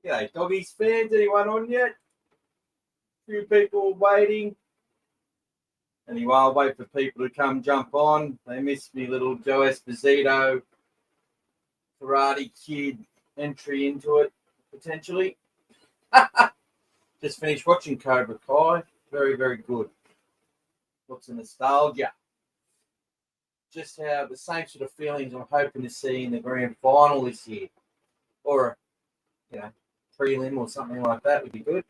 G'day, Doggies fans. Anyone on yet? Few people waiting. Anyway, I'll wait for people to come jump on. They missed me little Joe Esposito Karate Kid entry into it, potentially. Just finished watching Cobra Kai. Very, very good. Lots of nostalgia. Just how the same sort of feelings I'm hoping to see in the grand final this year. Or, prelim or something like that would be good.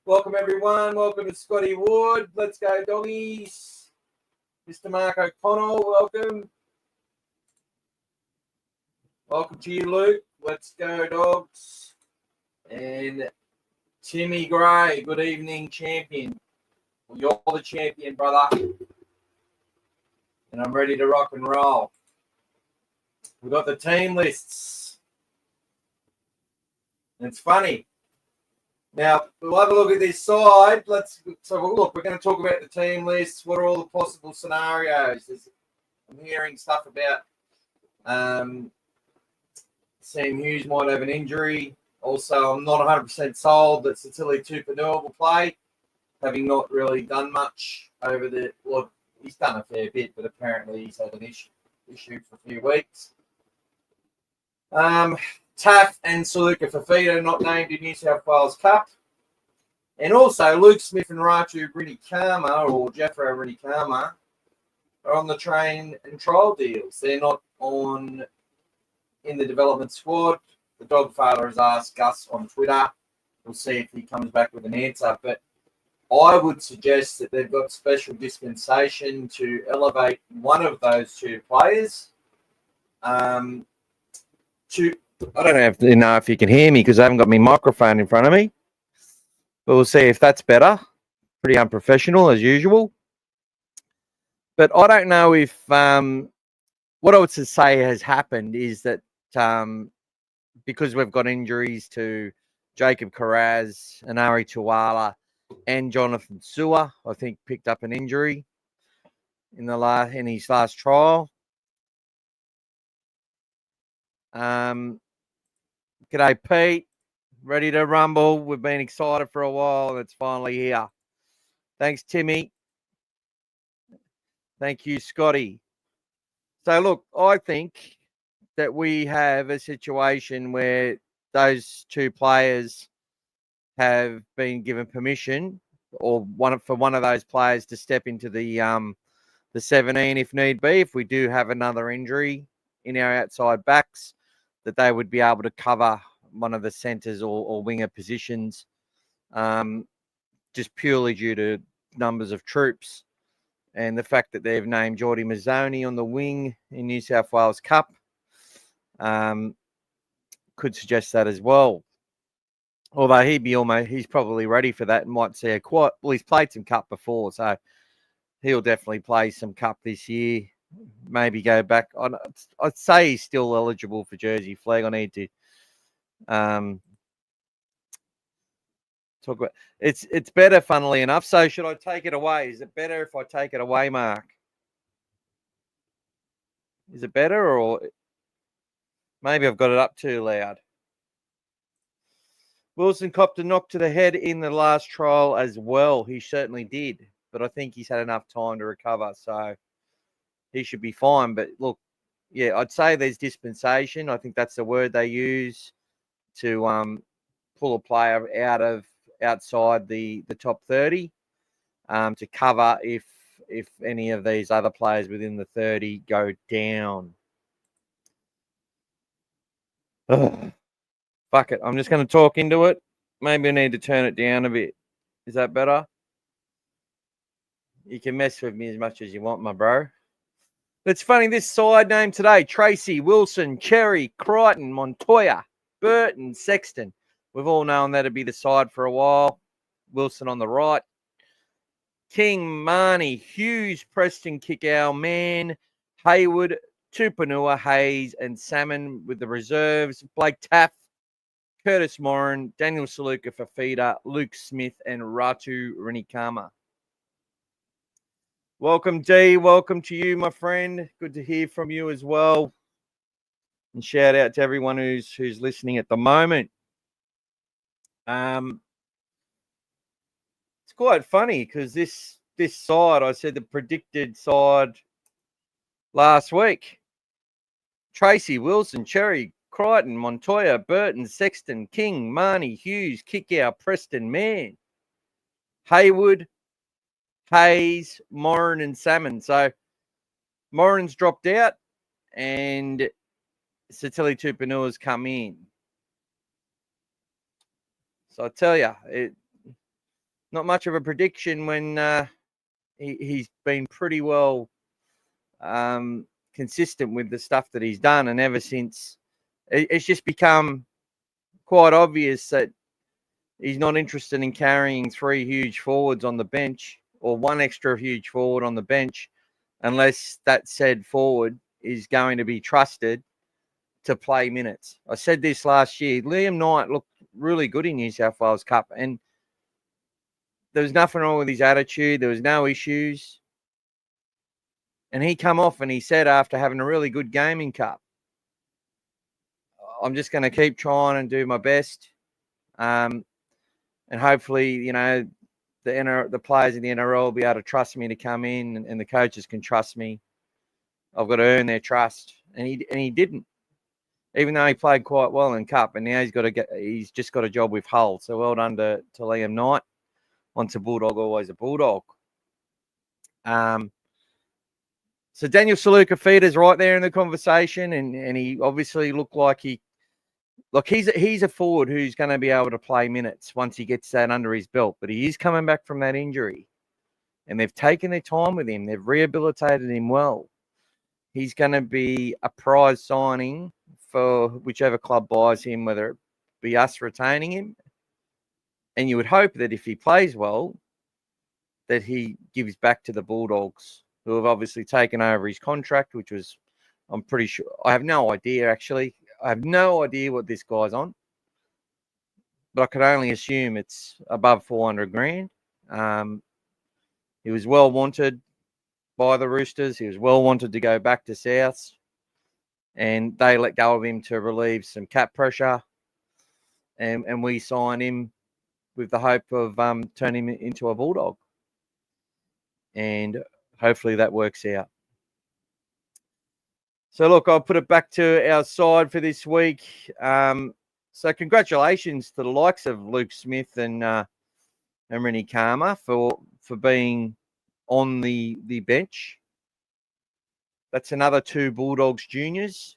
Welcome, everyone. Welcome to Scotty Wood. Let's go, Doggies. Mr. Mark O'Connell, welcome. Welcome to you, Luke. Let's go, Dogs. And Timmy Gray, good evening, champion. Well, you're the champion, brother. And I'm ready to rock and roll. We've got the team lists. And it's funny. Now, we'll have a look at this side. We're going to talk about the team lists. What are all the possible scenarios? I'm hearing stuff about Sam Hughes might have an injury. Also, I'm not 100% sold that Sicily Tupanua will play, having not really done much over he's done a fair bit, but apparently he's had an issue for a few weeks. Taff and Saluka Fafita not named in New South Wales Cup. And also Luke Smith and Ratu Rinikama, or Jeffro Rinikama, are on the train and trial deals. They're not in the development squad. The Dogfather has asked Gus on Twitter. We'll see if he comes back with an answer. But I would suggest that they've got special dispensation to elevate one of those two players I don't know if you can hear me because I haven't got my microphone in front of me. But we'll see if that's better. Pretty unprofessional as usual. But I don't know if what I would say has happened is that because we've got injuries to Jacob Carraz and Ari Tuala and Jonathan Sewer, I think picked up an injury in his last trial. G'day, Pete. Ready to rumble. We've been excited for a while and it's finally here. Thanks, Timmy. Thank you, Scotty. So, look, I think that we have a situation where those two players have been given permission or one of those players to step into the 17 if need be. If we do have another injury in our outside backs, that they would be able to cover one of the centres or winger positions just purely due to numbers of troops. And the fact that they've named Geordie Mazzoni on the wing in New South Wales Cup could suggest that as well. Although he's probably ready for that and might see he's played some Cup before, so he'll definitely play some Cup this year. Maybe go back on. I'd say he's still eligible for Jersey flag. I need to talk about it's better, funnily enough. So should I take it away? Is it better if I take it away, Mark? Is it better, or maybe I've got it up too loud? Wilson copped a knock to the head in the last trial as well. He certainly did, but I think he's had enough time to recover, so he should be fine. But look, yeah, I'd say there's dispensation. I think that's the word they use to pull a player outside the top 30 to cover if any of these other players within the 30 go down. Ugh. Fuck it. I'm just going to talk into it. Maybe I need to turn it down a bit. Is that better? You can mess with me as much as you want, my bro. It's funny, this side name today, Tracy, Wilson, Cherry, Crichton, Montoya, Burton, Sexton. We've all known that'd be the side for a while. Wilson on the right. King, Marnie, Hughes, Preston, Kickow, Mann, Hayward, Tupanua, Hayes, and Salmon with the reserves. Blake Taff, Curtis Moran, Daniel Saluka Fafita, Luke Smith, and Ratu Rinikama. Welcome, D. Welcome to you, my friend. Good to hear from you as well. And shout out to everyone who's listening at the moment. It's quite funny because this side, I said the predicted side last week. Tracy, Wilson, Cherry, Crichton, Montoya, Burton, Sexton, King, Marnie, Hughes, Kickout, Preston, Mann, Haywood, Hayes, Moran, and Salmon. So Moran's dropped out and Satili Tupanua's come in. So I tell you, not much of a prediction when he's been pretty well consistent with the stuff that he's done. And ever since, it's just become quite obvious that he's not interested in carrying three huge forwards on the bench or one extra huge forward on the bench unless that said forward is going to be trusted to play minutes. I said this last year. Liam Knight looked really good in New South Wales Cup, and there was nothing wrong with his attitude. There was no issues. And he come off and he said after having a really good game in Cup, I'm just going to keep trying and do my best. And hopefully, the players in the NRL will be able to trust me to come in and the coaches can trust me. I've got to earn their trust. And he didn't, even though he played quite well in Cup. And now he's just got a job with Hull. So well done to Liam Knight. Once a Bulldog, always a Bulldog. So Daniel Salukafita's right there in the conversation, and he obviously looked like he's a forward who's going to be able to play minutes once he gets that under his belt. But he is coming back from that injury, and they've taken their time with him. They've rehabilitated him well. He's going to be a prize signing for whichever club buys him, whether it be us retaining him. And you would hope that if he plays well, that he gives back to the Bulldogs, who have obviously taken over his contract, which was, I'm pretty sure, I have no idea, actually. I have no idea what this guy's on, but I can only assume it's above 400 grand. He was well wanted by the Roosters. He was well wanted to go back to Souths, and they let go of him to relieve some cap pressure, and we signed him with the hope of turning him into a Bulldog. And hopefully that works out. So, look, I'll put it back to our side for this week. So congratulations to the likes of Luke Smith and Rennie Karma for being on the bench. That's another 2 Bulldogs juniors.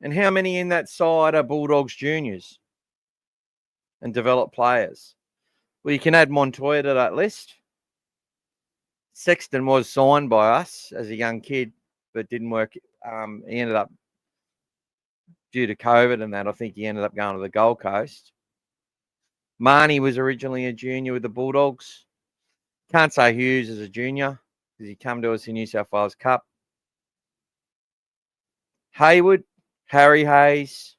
And how many in that side are Bulldogs juniors and developed players? Well, you can add Montoya to that list. Sexton was signed by us as a young kid, but didn't work. He ended up, due to COVID and that, I think he ended up going to the Gold Coast. Marnie was originally a junior with the Bulldogs. Can't say Hughes is a junior because he come to us in New South Wales Cup. Haywood, Harry Hayes,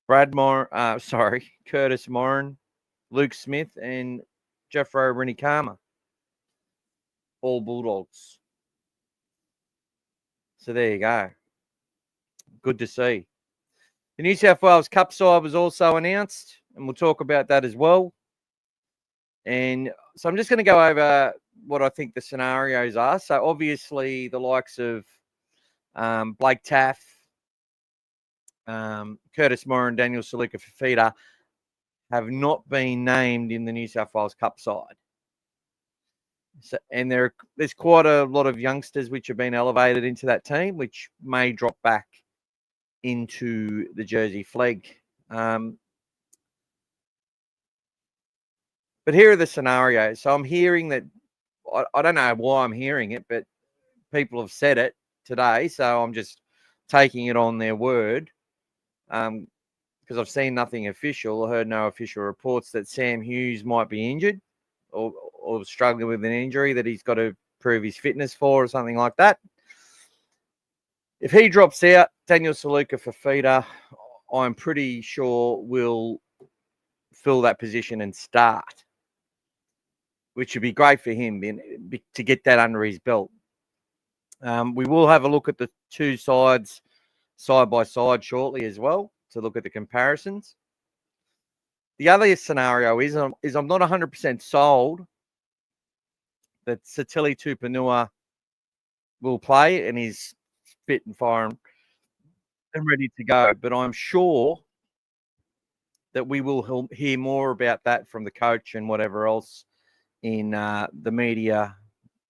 Curtis Moran, Luke Smith, and Jeffro Rennie Karma. All Bulldogs. So there you go. Good to see. The New South Wales Cup side was also announced, and we'll talk about that as well. And so I'm just going to go over what I think the scenarios are. So obviously the likes of Blake Taff, Curtis Moran, Daniel Salukafita have not been named in the New South Wales Cup side. So, and there's quite a lot of youngsters which have been elevated into that team, which may drop back into the Jersey flag. But here are the scenarios. So I'm hearing that, I don't know why I'm hearing it, but people have said it today. So I'm just taking it on their word because I've seen nothing official. I heard no official reports that Sam Hughes might be injured or struggling with an injury that he's got to prove his fitness for or something like that. If he drops out, Daniel Salukafita, I'm pretty sure will fill that position and start, which would be great for him to get that under his belt. We will have a look at the 2 sides side by side shortly as well to look at the comparisons. The other scenario is I'm not 100% sold that Satili Tupanua will play and is fit and firing and ready to go. But I'm sure that we will hear more about that from the coach and whatever else in the media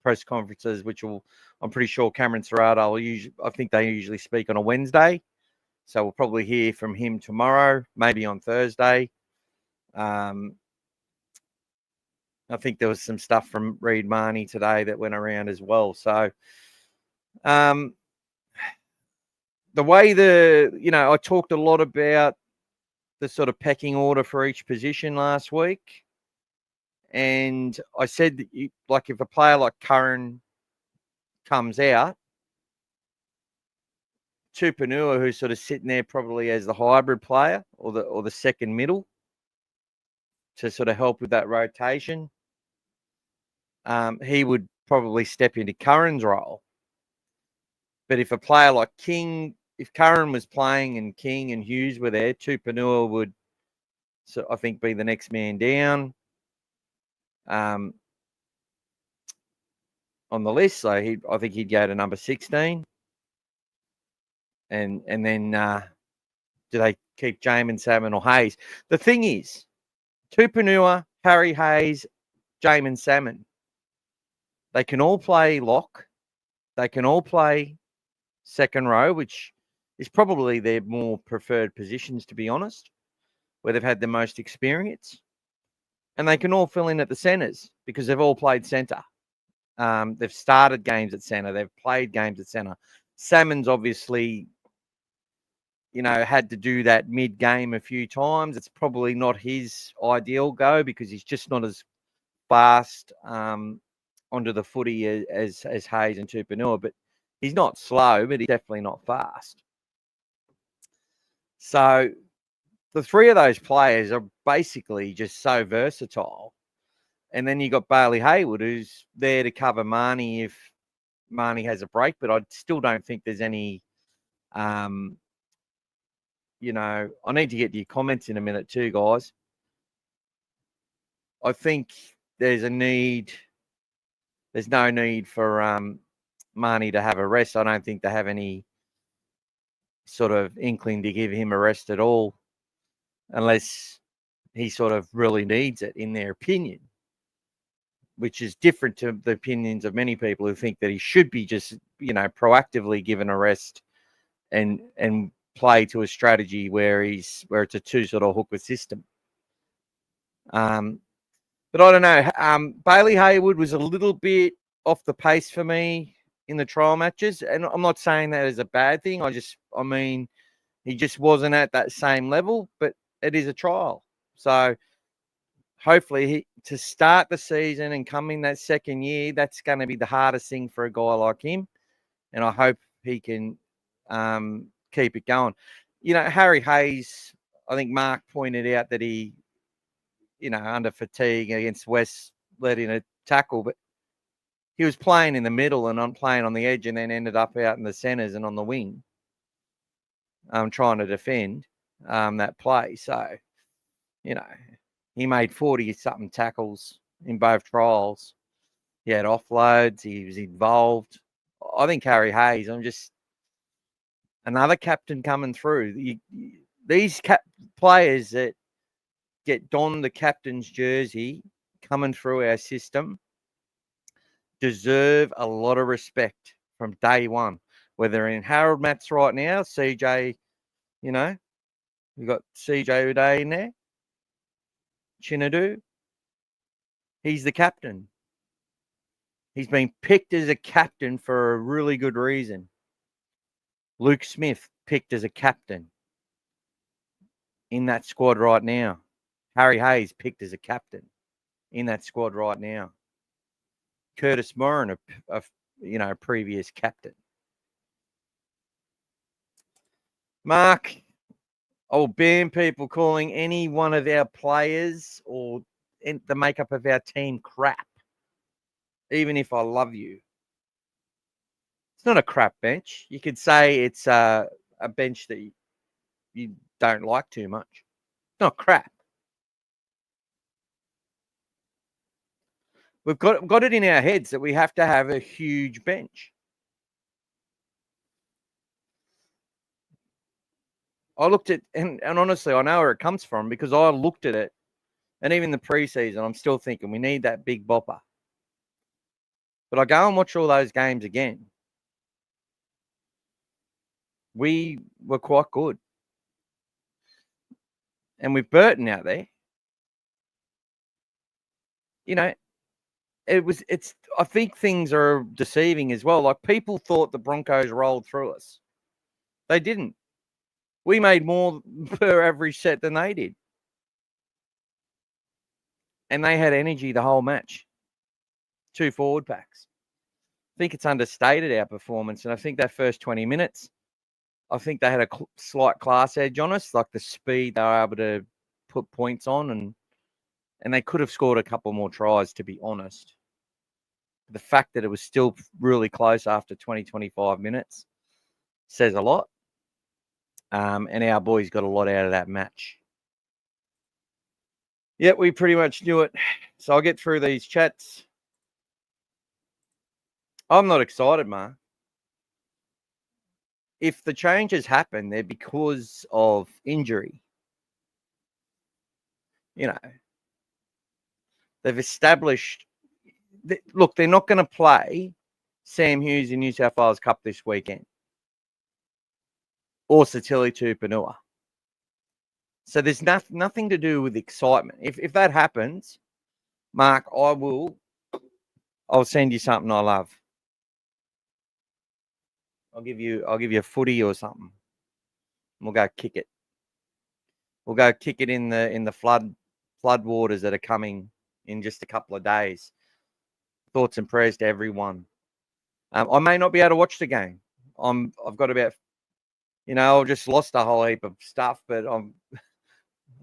press conferences, I'm pretty sure Cameron Ciraldos I think they usually speak on a Wednesday. So we'll probably hear from him tomorrow, maybe on Thursday. I think there was some stuff from Reid Marnie today that went around as well. So the way I talked a lot about the sort of pecking order for each position last week. And I said that if a player like Curran comes out, Tupanua, who's sort of sitting there probably as the hybrid player or the second middle to sort of help with that rotation, he would probably step into Curran's role. But if a player like King, if Curran was playing and King and Hughes were there, Tupanua would, I think, be the next man down on the list. So I think he'd go to number 16. And then do they keep Jamin Salmon or Hayes? The thing is, Tupanua, Harry Hayes, Jamin Salmon, they can all play lock. They can all play second row, which is probably their more preferred positions, to be honest, where they've had the most experience. And they can all fill in at the centres because they've all played centre. They've started games at centre. They've played games at centre. Salmon's obviously, had to do that mid-game a few times. It's probably not his ideal go because he's just not as fast onto the footy as Hayes and Tupanua. But he's not slow, but he's definitely not fast. So the three of those players are basically just so versatile. And then you got Bailey Hayward, who's there to cover Marnie if Marnie has a break. But I still don't think there's any, I need to get to your comments in a minute too, guys. I think there's no need for Marnie to have a rest. I don't think they have any sort of inkling to give him a rest at all, unless he sort of really needs it, in their opinion, which is different to the opinions of many people who think that he should be just, proactively given a rest and play to a strategy where it's a two sort of hooker system. But I don't know. Bailey Hayward was a little bit off the pace for me in the trial matches. And I'm not saying that as a bad thing. He just wasn't at that same level, but it is a trial. So hopefully to start the season and come in that second year, that's going to be the hardest thing for a guy like him. And I hope he can keep it going. Harry Hayes, I think Mark pointed out that he, under fatigue against West, let in a tackle, but he was playing in the middle and not playing on the edge, and then ended up out in the centres and on the wing, trying to defend that play. So, he made 40-something tackles in both trials. He had offloads. He was involved. I think Harry Hayes, I'm just another captain coming through. These players that get donned the captain's jersey coming through our system deserve a lot of respect from day one. Whether in Harold Matts right now, CJ, we've got CJ Uday in there, Chinadu. He's the captain. He's been picked as a captain for a really good reason. Luke Smith picked as a captain in that squad right now. Harry Hayes picked as a captain in that squad right now. Curtis Moran, a previous captain. Mark, I will ban people calling any one of our players or the makeup of our team crap, even if I love you. It's not a crap bench. You could say it's a bench that you don't like too much. It's not crap. We've got it in our heads that we have to have a huge bench. I looked at, and honestly, I know where it comes from because I looked at it, and even the preseason, I'm still thinking we need that big bopper. But I go and watch all those games again. We were quite good. And with Burton out there, I think things are deceiving as well. Like, people thought the Broncos rolled through us. They didn't. We made more per average set than they did. And they had energy the whole match. 2 forward packs. I think it's understated our performance. And I think that first 20 minutes, I think they had a slight class edge on us, like the speed they were able to put points on. And they could have scored a couple more tries, to be honest. The fact that it was still really close after 20, 25 minutes says a lot. And our boys got a lot out of that match. Yeah, we pretty much knew it. So I'll get through these chats. I'm not excited, Mark. If the changes happen, they're because of injury. They've established... Look, they're not going to play Sam Hughes in New South Wales Cup this weekend. Or Satili Tupanua. So there's nothing to do with excitement. If that happens, Mark, I'll send you something I love. I'll give you a footy or something. We'll go kick it. We'll go kick it in the flood waters that are coming in just a couple of days. Thoughts and prayers to everyone. I may not be able to watch the game. I've got about, I've just lost a whole heap of stuff, but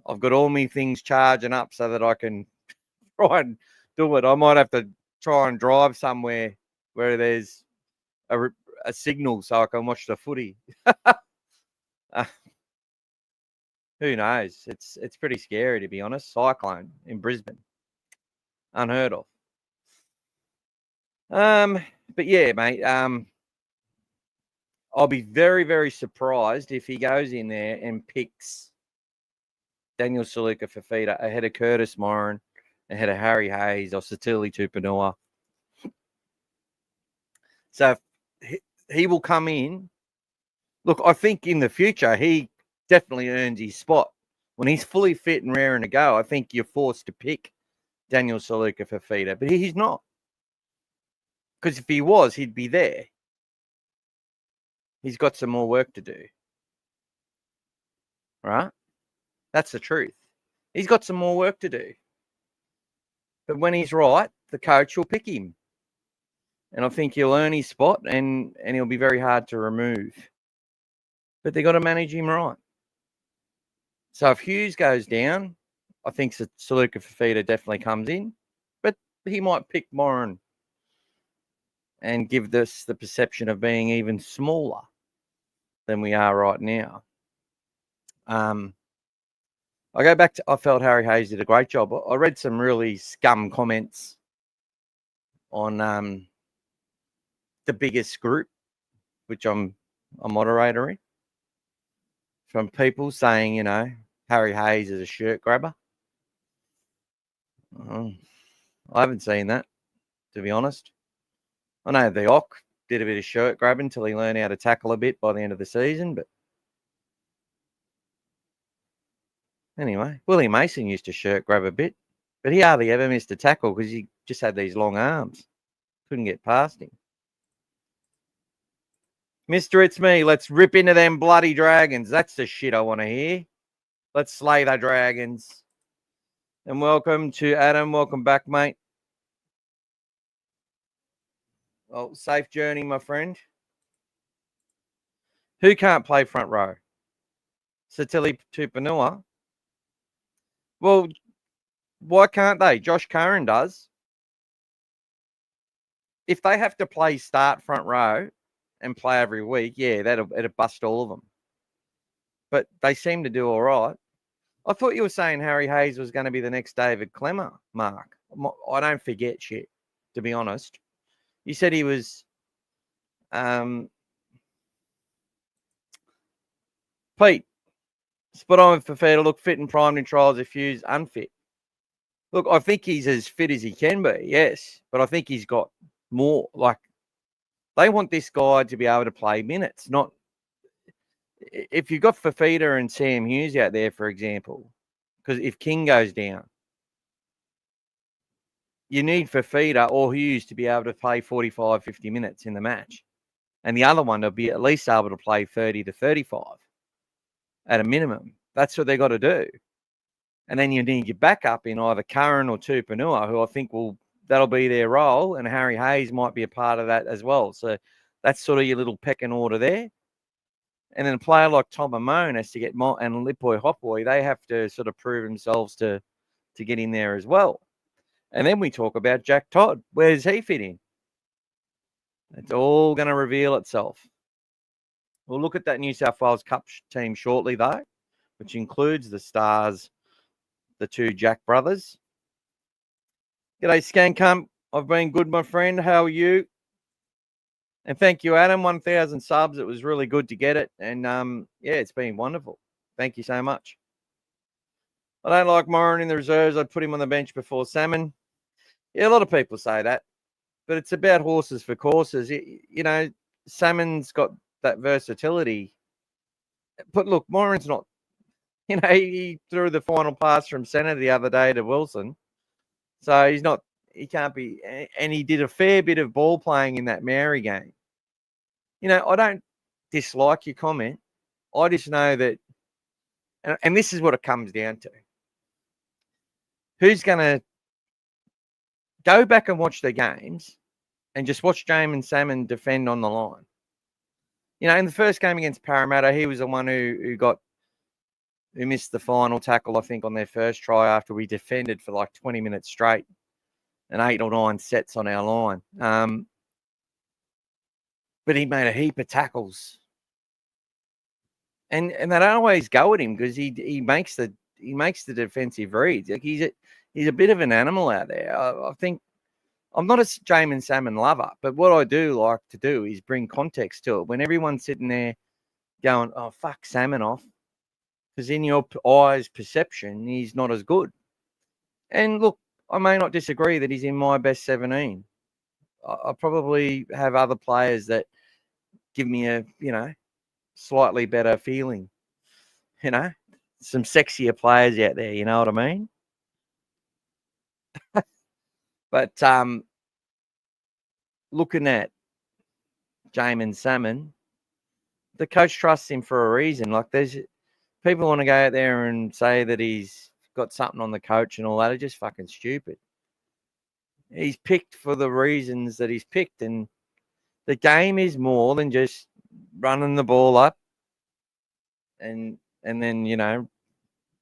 I've got all my things charging up so that I can try and do it. I might have to try and drive somewhere where there's a signal so I can watch the footy. Who knows? It's pretty scary, to be honest. Cyclone in Brisbane. Unheard of. But yeah, mate, I'll be very, very surprised if he goes in there and picks Daniel Saluka-Fifita ahead of Curtis Moran, ahead of Harry Hayes or Satili Tupanua. So he will come in. Look, I think in the future, he definitely earns his spot. When he's fully fit and raring to go, I think you're forced to pick Daniel Saluka-Fifita, but he's not. Because if he was, he'd be there. He's got some more work to do. Right? That's the truth. He's got some more work to do. But when he's right, the coach will pick him. And I think he'll earn his spot and he'll be very hard to remove. But they've got to manage him right. So if Hughes goes down, I think Saluka-Fifita definitely comes in. But he might pick Moran and give this the perception of being even smaller than we are right now. I go back to, I felt Harry Hayes did a great job. I read some really scum comments on the biggest group, which I'm a moderator in, from people saying, Harry Hayes is a shirt grabber. I haven't seen that, to be honest. I know the Ock did a bit of shirt grabbing until he learned how to tackle a bit by the end of the season, but anyway, Willie Mason used to shirt grab a bit, but he hardly ever missed a tackle because he just had these long arms. Couldn't get past him. Mister, it's me. Let's rip into them bloody dragons. That's the shit I want to hear. Let's slay the dragons. And welcome to Adam. Welcome back, mate. Well, safe journey, my friend. Who can't play front row? Satili Tupanua. Well, why can't they? Josh Curran does. If they have to start front row and play every week, yeah, it'll bust all of them. But they seem to do all right. I thought you were saying Harry Hayes was going to be the next David Clemmer, Mark. I don't forget shit, to be honest. You said he was Pete. Spot on with Fafita. Look fit and primed in trials. If used, unfit. Look, I think he's as fit as he can be, yes. But I think he's got more. Like, they want this guy to be able to play minutes, not... If you've got Fafita and Sam Hughes out there, for example, because if King goes down, you need Fafita or Hughes to be able to play 45, 50 minutes in the match. And the other one will be at least able to play 30 to 35 at a minimum. That's what they got to do. And then you need your backup in either Curran or Tupanua, who I think that'll be their role, and Harry Hayes might be a part of that as well. So that's sort of your little pecking order there. And then a player like Tom Amone has to get more, and Lipoi Hopoi, they have to sort of prove themselves to get in there as well. And then we talk about Jack Todd. Where does he fit in? It's all going to reveal itself. We'll look at that New South Wales Cup team shortly, though, which includes the Stars, the two Jack brothers. G'day, Scancump. I've been good, my friend. How are you? And thank you, Adam. 1,000 subs. It was really good to get it. And, yeah, it's been wonderful. Thank you so much. I don't like Moran in the reserves. I'd put him on the bench before Salmon. Yeah, a lot of people say that. But it's about horses for courses. You know, Salmon's got that versatility. But, look, Moran's not... You know, he threw the final pass from centre the other day to Wilson. So he's not... He can't be, and he did a fair bit of ball playing in that Maori game. You know, I don't dislike your comment. I just know that, and this is what it comes down to. Who's going to go back and watch the games and just watch Jamin Salmon defend on the line? You know, in the first game against Parramatta, he was the one who missed the final tackle, I think, on their first try after we defended for like 20 minutes straight. And 8 or 9 sets on our line. But he made a heap of tackles. And they don't always go at him because he makes the defensive reads. Like he's a bit of an animal out there. I think I'm not a Jamin Salmon lover, but what I do like to do is bring context to it. When everyone's sitting there going, oh, fuck Salmon off, because in your eyes' perception, he's not as good. And look, I may not disagree that he's in my best 17. I probably have other players that give me a, slightly better feeling. Some sexier players out there, you know what I mean? But looking at Jamin Salmon, the coach trusts him for a reason. Like there's people want to go out there and say that he's got something on the coach and all that. It's just fucking stupid. He's picked for the reasons that he's picked, and the game is more than just running the ball up and then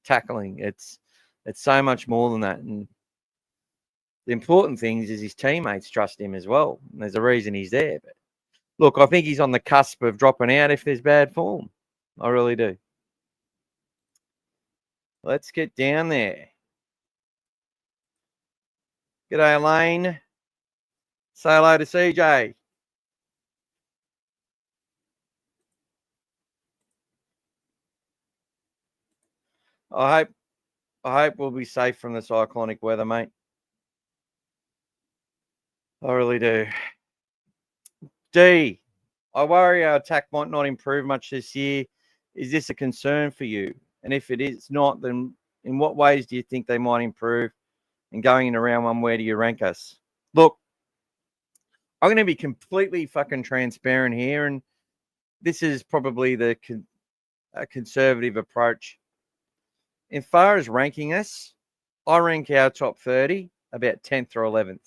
tackling. It's so much more than that. And the important thing is his teammates trust him as well. And there's a reason he's there. But look, I think he's on the cusp of dropping out if there's bad form. I really do. Let's get down there. G'day, Elaine. Say hello to CJ. I hope we'll be safe from the cyclonic weather, mate. I really do. D, I worry our attack might not improve much this year. Is this a concern for you? And if it is not, then in what ways do you think they might improve? And going into round one, where do you rank us? Look, I'm going to be completely fucking transparent here. And this is probably a conservative approach. As far as ranking us, I rank our top 30 about 10th or 11th.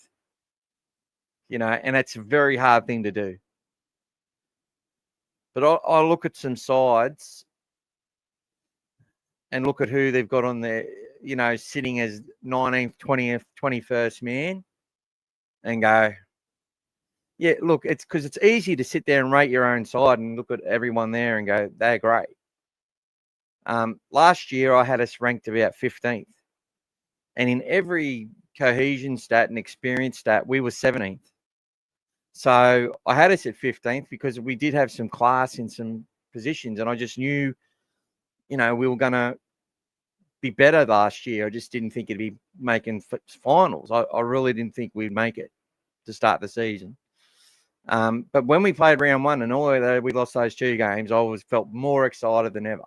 And that's a very hard thing to do. But I look at some sides and look at who they've got on there, sitting as 19th, 20th, 21st man and go, yeah, look, it's because it's easy to sit there and rate your own side and look at everyone there and go, they're great. Last year, I had us ranked about 15th. And in every cohesion stat and experience stat, we were 17th. So I had us at 15th because we did have some class in some positions, and I just knew, we were going to be better last year. I just didn't think it'd be making finals. I really didn't think we'd make it to start the season. But when we played round one, and although we lost those 2 games, I always felt more excited than ever.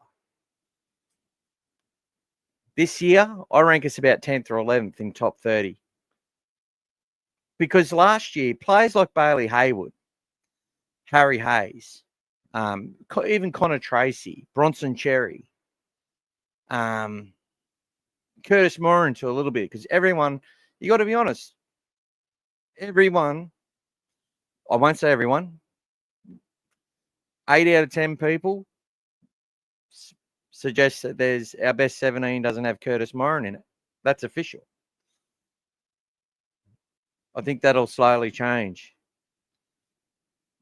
This year, I rank us about 10th or 11th in top 30. Because last year, players like Bailey Hayward, Harry Hayes, even Connor Tracy, Bronson Cherry, Curtis Moran to a little bit, because everyone, you got to be honest, everyone, I won't say everyone, 8 out of 10 people suggest that our best 17 doesn't have Curtis Moran in it. That's official. I think that'll slowly change.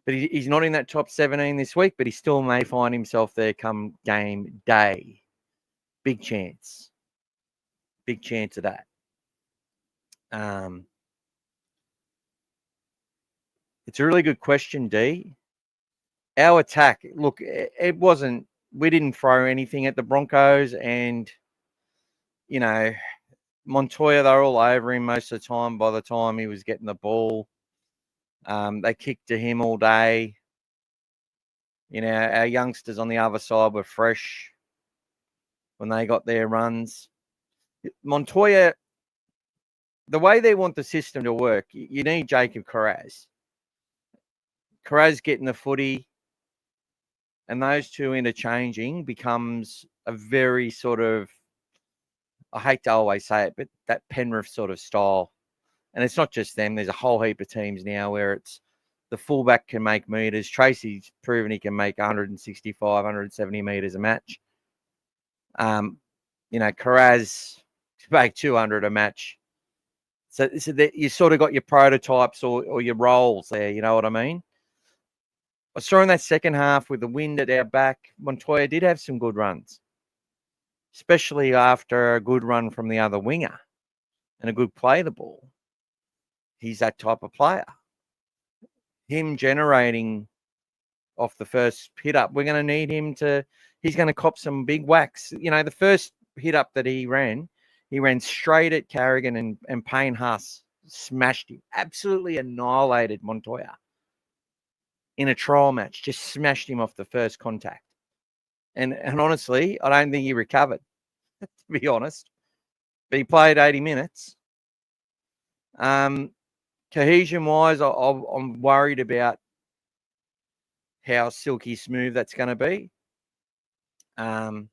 But he's not in that top 17 this week, but he still may find himself there come game day. Big chance. Big chance of that. It's a really good question, D. Our attack, look, it wasn't, we didn't throw anything at the Broncos, and, Montoya, they're all over him most of the time by the time he was getting the ball. They kicked to him all day. Our youngsters on the other side were fresh when they got their runs. Montoya, the way they want the system to work, you need Jacob Kogarah. Kogarah's getting the footy, and those two interchanging becomes a very sort of, I hate to always say it, but that Penrith sort of style. And it's not just them. There's a whole heap of teams now where it's the fullback can make meters. Tracy's proven he can make 165, 170 meters a match. Kogarah's make 200 a match. So that you sort of got your prototypes or your roles there, you know what I mean? I saw in that second half with the wind at our back, Montoya did have some good runs, especially after a good run from the other winger and a good play the ball. He's that type of player. Him generating off the first hit up, we're going to need him he's going to cop some big whacks. The first hit up that he ran straight at Carrigan and Payne Haas, smashed him, absolutely annihilated Montoya in a trial match, just smashed him off the first contact. And honestly, I don't think he recovered, to be honest. But he played 80 minutes. Cohesion-wise, I'm worried about how silky smooth that's going to be. And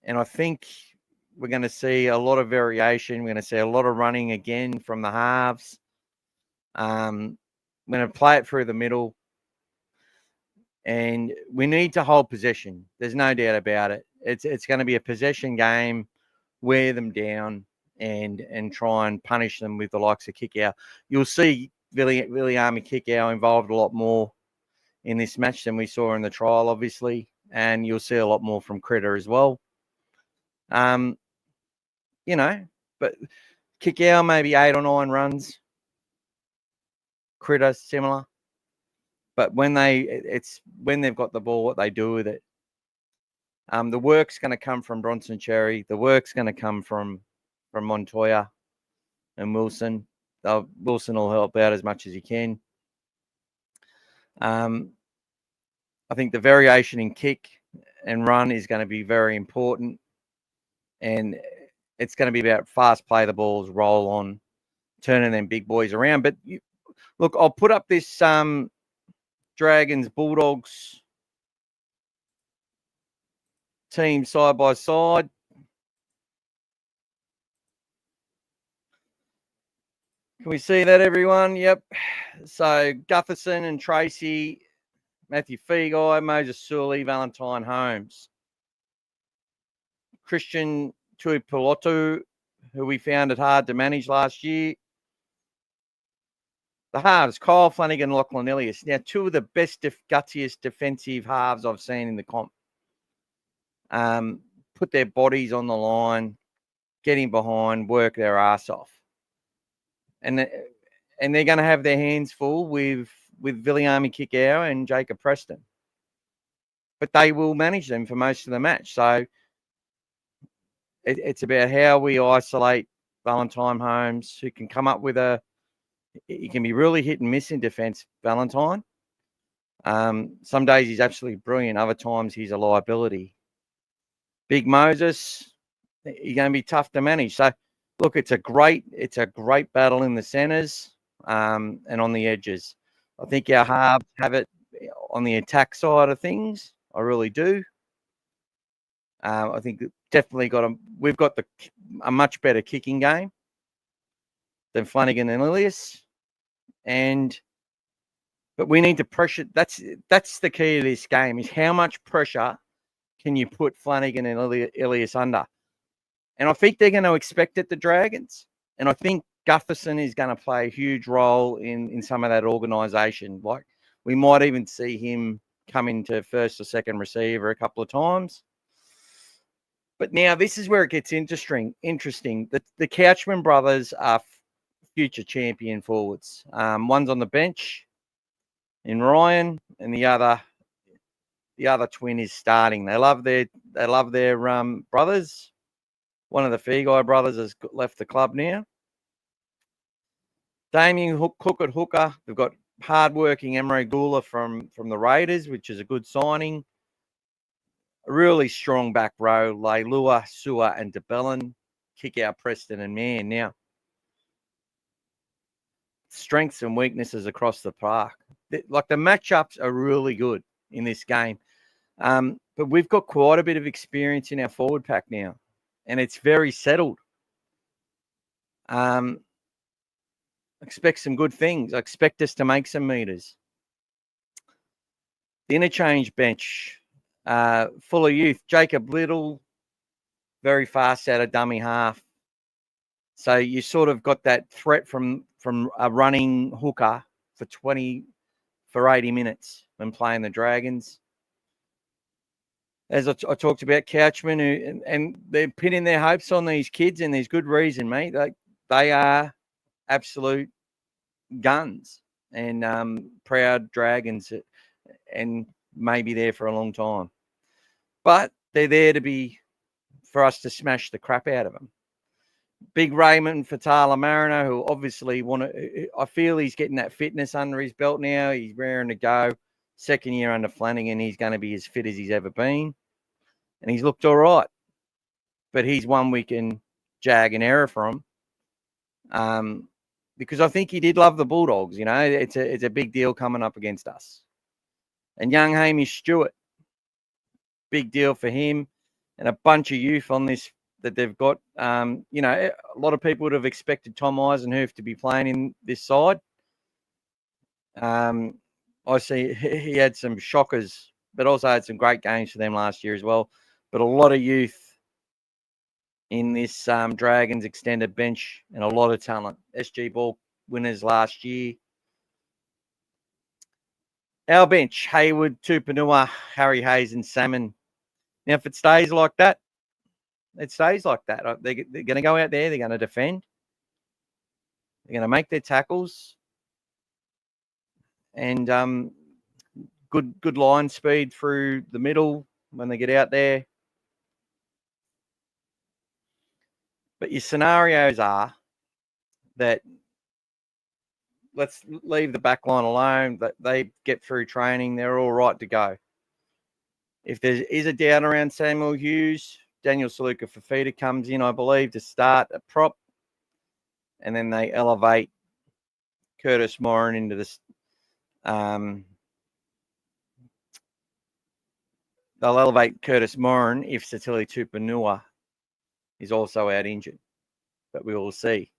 I think we're going to see a lot of variation. We're going to see a lot of running again from the halves. I'm going to play it through the middle. And we need to hold possession. There's no doubt about it. It's going to be a possession game, wear them down, and try and punish them with the likes of Kickout. You'll see Viliami Kickout involved a lot more in this match than we saw in the trial, obviously. And you'll see a lot more from Critter as well. But Kickout maybe 8 or 9 runs. Critter similar. But when they've got the ball, what they do with it. The work's going to come from Bronson Cherry. The work's going to come from Montoya and Wilson. Wilson will help out as much as he can. I think the variation in kick and run is going to be very important. And it's going to be about fast play the balls, roll on, turning them big boys around. But look, I'll put up this Dragons Bulldogs team side by side. Can we see that, everyone? Yep. So Gutherson and Tracy, Matthew Feagai, Moses Sully, Valentine Holmes, Christian Tuipulotu, who we found it hard to manage last year. The halves, Kyle Flanagan, Lachlan Elliott. Now, 2 of the best, gutsiest defensive halves I've seen in the comp. Put their bodies on the line, get in behind, work their ass off. And they're going to have their hands full with Viliami Kogarah and Jacob Preston. But they will manage them for most of the match. So it's about how we isolate Valentine Holmes, who can come up with he can be really hit and miss in defence, Valentine. Some days he's absolutely brilliant. Other times he's a liability. Big Moses, he's going to be tough to manage. So, look, it's a great battle in the centres and on the edges. I think our halves have it on the attack side of things. I really do. I think definitely we've got a much better kicking game than Flanagan and Ilias, but we need to pressure. That's the key to this game: is how much pressure can you put Flanagan and Ilias under? And I think they're going to expect it, the Dragons, and I think Gutherson is going to play a huge role in some of that organisation. Like, we might even see him come into first or second receiver a couple of times. But now this is where it gets interesting. The Couchman brothers are future champion forwards. One's on the bench in Ryan, and the other twin is starting. They love their brothers. One of the Feagai brothers has left the club now. Damien Cook at hooker. They've got hardworking Emre Gula from the Raiders, which is a good signing. A really strong back row, Leilua, Sua, and DeBellin. Kick out Preston and Mann. Now, strengths and weaknesses across the park. Like, the matchups are really good in this game. But we've got quite a bit of experience in our forward pack now, and it's very settled. Expect some good things. I expect us to make some meters. The interchange bench, full of youth. Jacob Little, very fast out of dummy half. So you sort of got that threat from a running hooker for 80 minutes when playing the Dragons. As I talked about, Couchman, and they're pinning their hopes on these kids, and there's good reason, mate. They are absolute guns and proud Dragons, and maybe there for a long time. But they're there for us to smash the crap out of them. Big Raymond Fatala Mariner, who obviously I feel he's getting that fitness under his belt now. He's raring to go. Second year under Flanagan, he's going to be as fit as he's ever been. And he's looked all right. But he's one we can jag an error from. Because I think he did love the Bulldogs. You know, it's a big deal coming up against us. And young Hamish Stewart, big deal for him. And a bunch of youth on this that they've got. A lot of people would have expected Tom Eisenhoof to be playing in this side. I see he had some shockers, but also had some great games for them last year as well. But a lot of youth in this Dragons extended bench and a lot of talent. SG Ball winners last year. Our bench: Hayward, Tupanua, Harry Hayes, and Salmon. Now, if it stays like that, it stays like that. They're going to go out there. They're going to defend. They're going to make their tackles. And good line speed through the middle when they get out there. But your scenarios are that let's leave the back line alone. That they get through training. They're all right to go. If there is a doubt around Samuel Hughes, Daniel Saluka Fafita comes in, I believe, to start at prop. And then they elevate Curtis Moran into this. They'll elevate Curtis Moran if Satili Tupanua is also out injured. But we will see.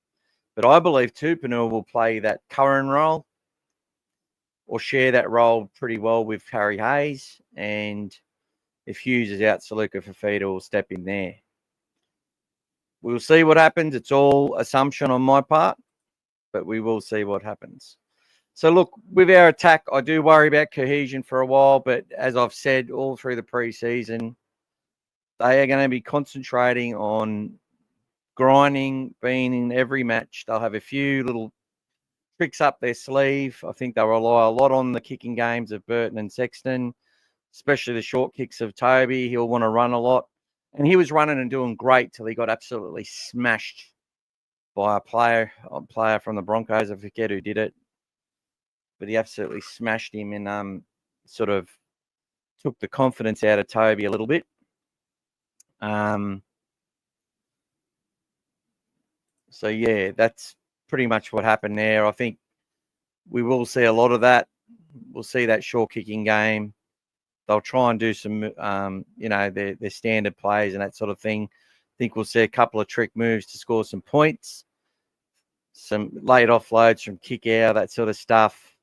But I believe Tupanua will play that current role or share that role pretty well with Harry Hayes. And if Hughes is out, Saluka Fafita will step in there. We'll see what happens. It's all assumption on my part, but we will see what happens. So, look, with our attack, I do worry about cohesion for a while, but as I've said all through the preseason, they are going to be concentrating on grinding, being in every match. They'll have a few little tricks up their sleeve. I think they'll rely a lot on the kicking games of Burton and Sexton, especially the short kicks of Toby. He'll want to run a lot. And he was running and doing great till he got absolutely smashed by a player from the Broncos. I forget who did it. But he absolutely smashed him and sort of took the confidence out of Toby a little bit. So, yeah, that's pretty much what happened there. I think we will see a lot of that. We'll see that short kicking game. They'll try and do some, their standard plays and that sort of thing. I think we'll see a couple of trick moves to score some points, some late offloads from kick out, that sort of stuff.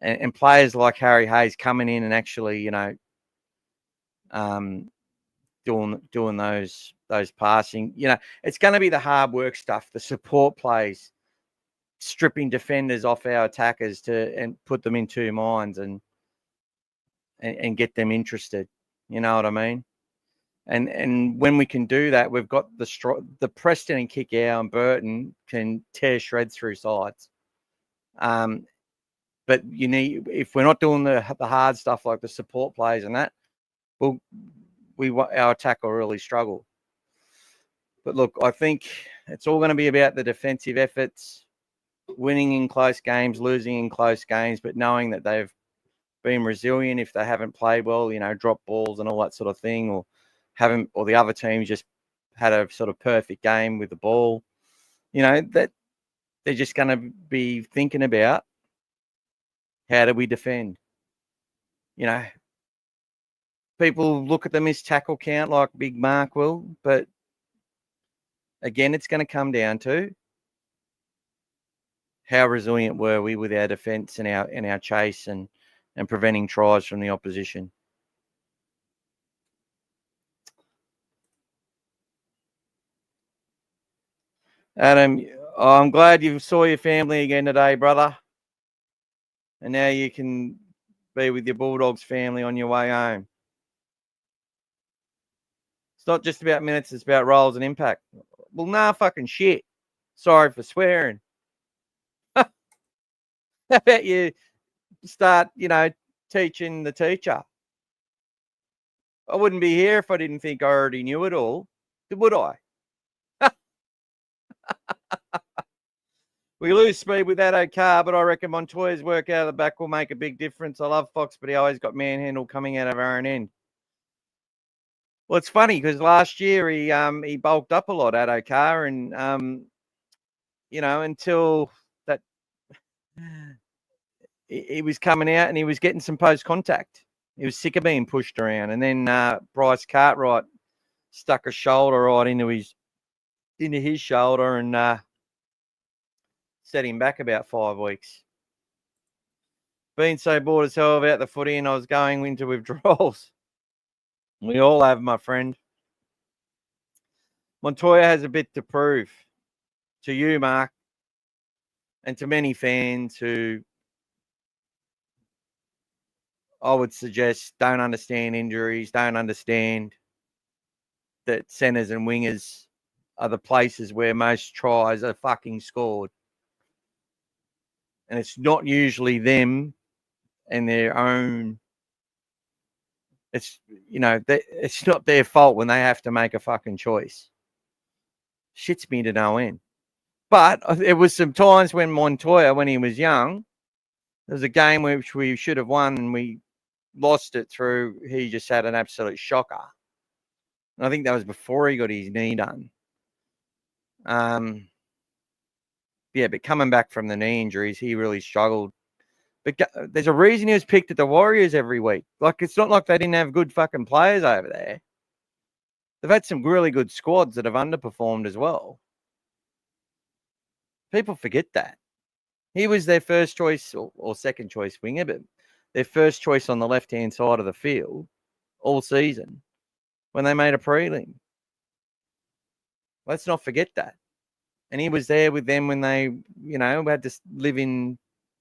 And players like Harry Hayes coming in and actually, doing those passing. It's going to be the hard work stuff, the support plays, stripping defenders off our attackers and put them in two minds and get them interested. You know what I mean? And when we can do that, we've got the Preston and Kickow and Burton can tear shreds through sides. But if we're not doing the hard stuff like the support plays and that, our attack will really struggle. But look, I think it's all going to be about the defensive efforts, winning in close games, losing in close games, but knowing that they've been resilient if they haven't played well, drop balls and all that sort of thing, or the other teams just had a sort of perfect game with the ball. That they're just going to be thinking about how do we defend. People look at the missed tackle count like Big Mark will, but again, it's going to come down to how resilient were we with our defence and our chase and preventing tries from the opposition. Adam, I'm glad you saw your family again today, brother. And now you can be with your Bulldogs family on your way home. It's not just about minutes, it's about roles and impact. Well, nah, fucking shit. Sorry for swearing. How about you start, teaching the teacher? I wouldn't be here if I didn't think I already knew it all. Would I? We lose speed with that car, but I reckon Montoya's work out of the back will make a big difference. I love Fox, but he always got manhandled coming out of our own end. Well, it's funny because last year he bulked up a lot at Okar, and until that he was coming out and he was getting some post contact. He was sick of being pushed around, and then Bryce Cartwright stuck a shoulder right into his shoulder and set him back about 5 weeks. Been so bored as hell about the footy, and I was going into withdrawals. We all have, my friend. Montoya has a bit to prove to you, Mark, and to many fans who I would suggest don't understand injuries, don't understand that centres and wingers are the places where most tries are fucking scored. And it's not usually them and their own. It's not their fault when they have to make a fucking choice. Shits me to no end. But there was some times when Montoya, when he was young, there was a game which we should have won and we lost it through. He just had an absolute shocker. And I think that was before he got his knee done. But coming back from the knee injuries, he really struggled. But there's a reason he was picked at the Warriors every week. Like, it's not like they didn't have good fucking players over there. They've had some really good squads that have underperformed as well. People forget that. He was their first choice or second choice winger, but their first choice on the left-hand side of the field all season when they made a prelim. Let's not forget that. And he was there with them when they, had to live in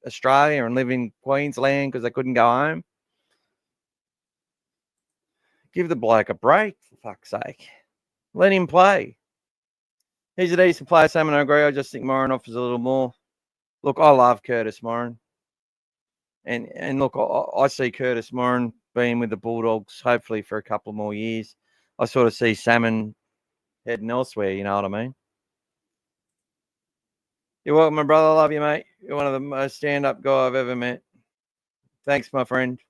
Australia and live in Queensland because they couldn't go home. Give the bloke a break, for fuck's sake. Let him play. He's a decent player, Sam, and I agree. I just think Morin offers a little more. Look, I love Curtis Morin. And look, I see Curtis Morin being with the Bulldogs hopefully for a couple more years. I sort of see Salmon heading elsewhere, you know what I mean? You're welcome, my brother. I love you, mate. You're one of the most stand-up guy I've ever met. Thanks, my friend.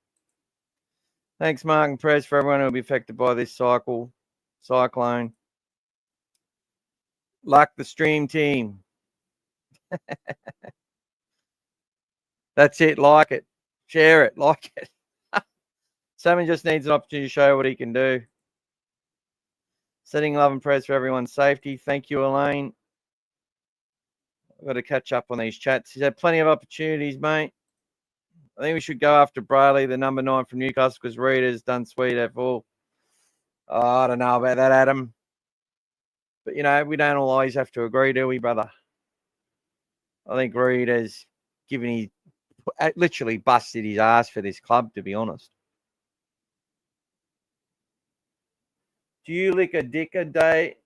Thanks, Mark and Prez, for everyone who will be affected by this cyclone. Like the stream team. That's it. Like it. Share it. Like it. Salmon just needs an opportunity to show what he can do. Sending love and prayers for everyone's safety. Thank you, Elaine. I've got to catch up on these chats. He's had plenty of opportunities, mate. I think we should go after Brayley, the number 9 from Newcastle, because Reed has done sweet at full. Oh, I don't know about that, Adam. But, you know, we don't always have to agree, do we, brother? I think Reed has literally busted his ass for this club, to be honest. Do you lick a dick a day?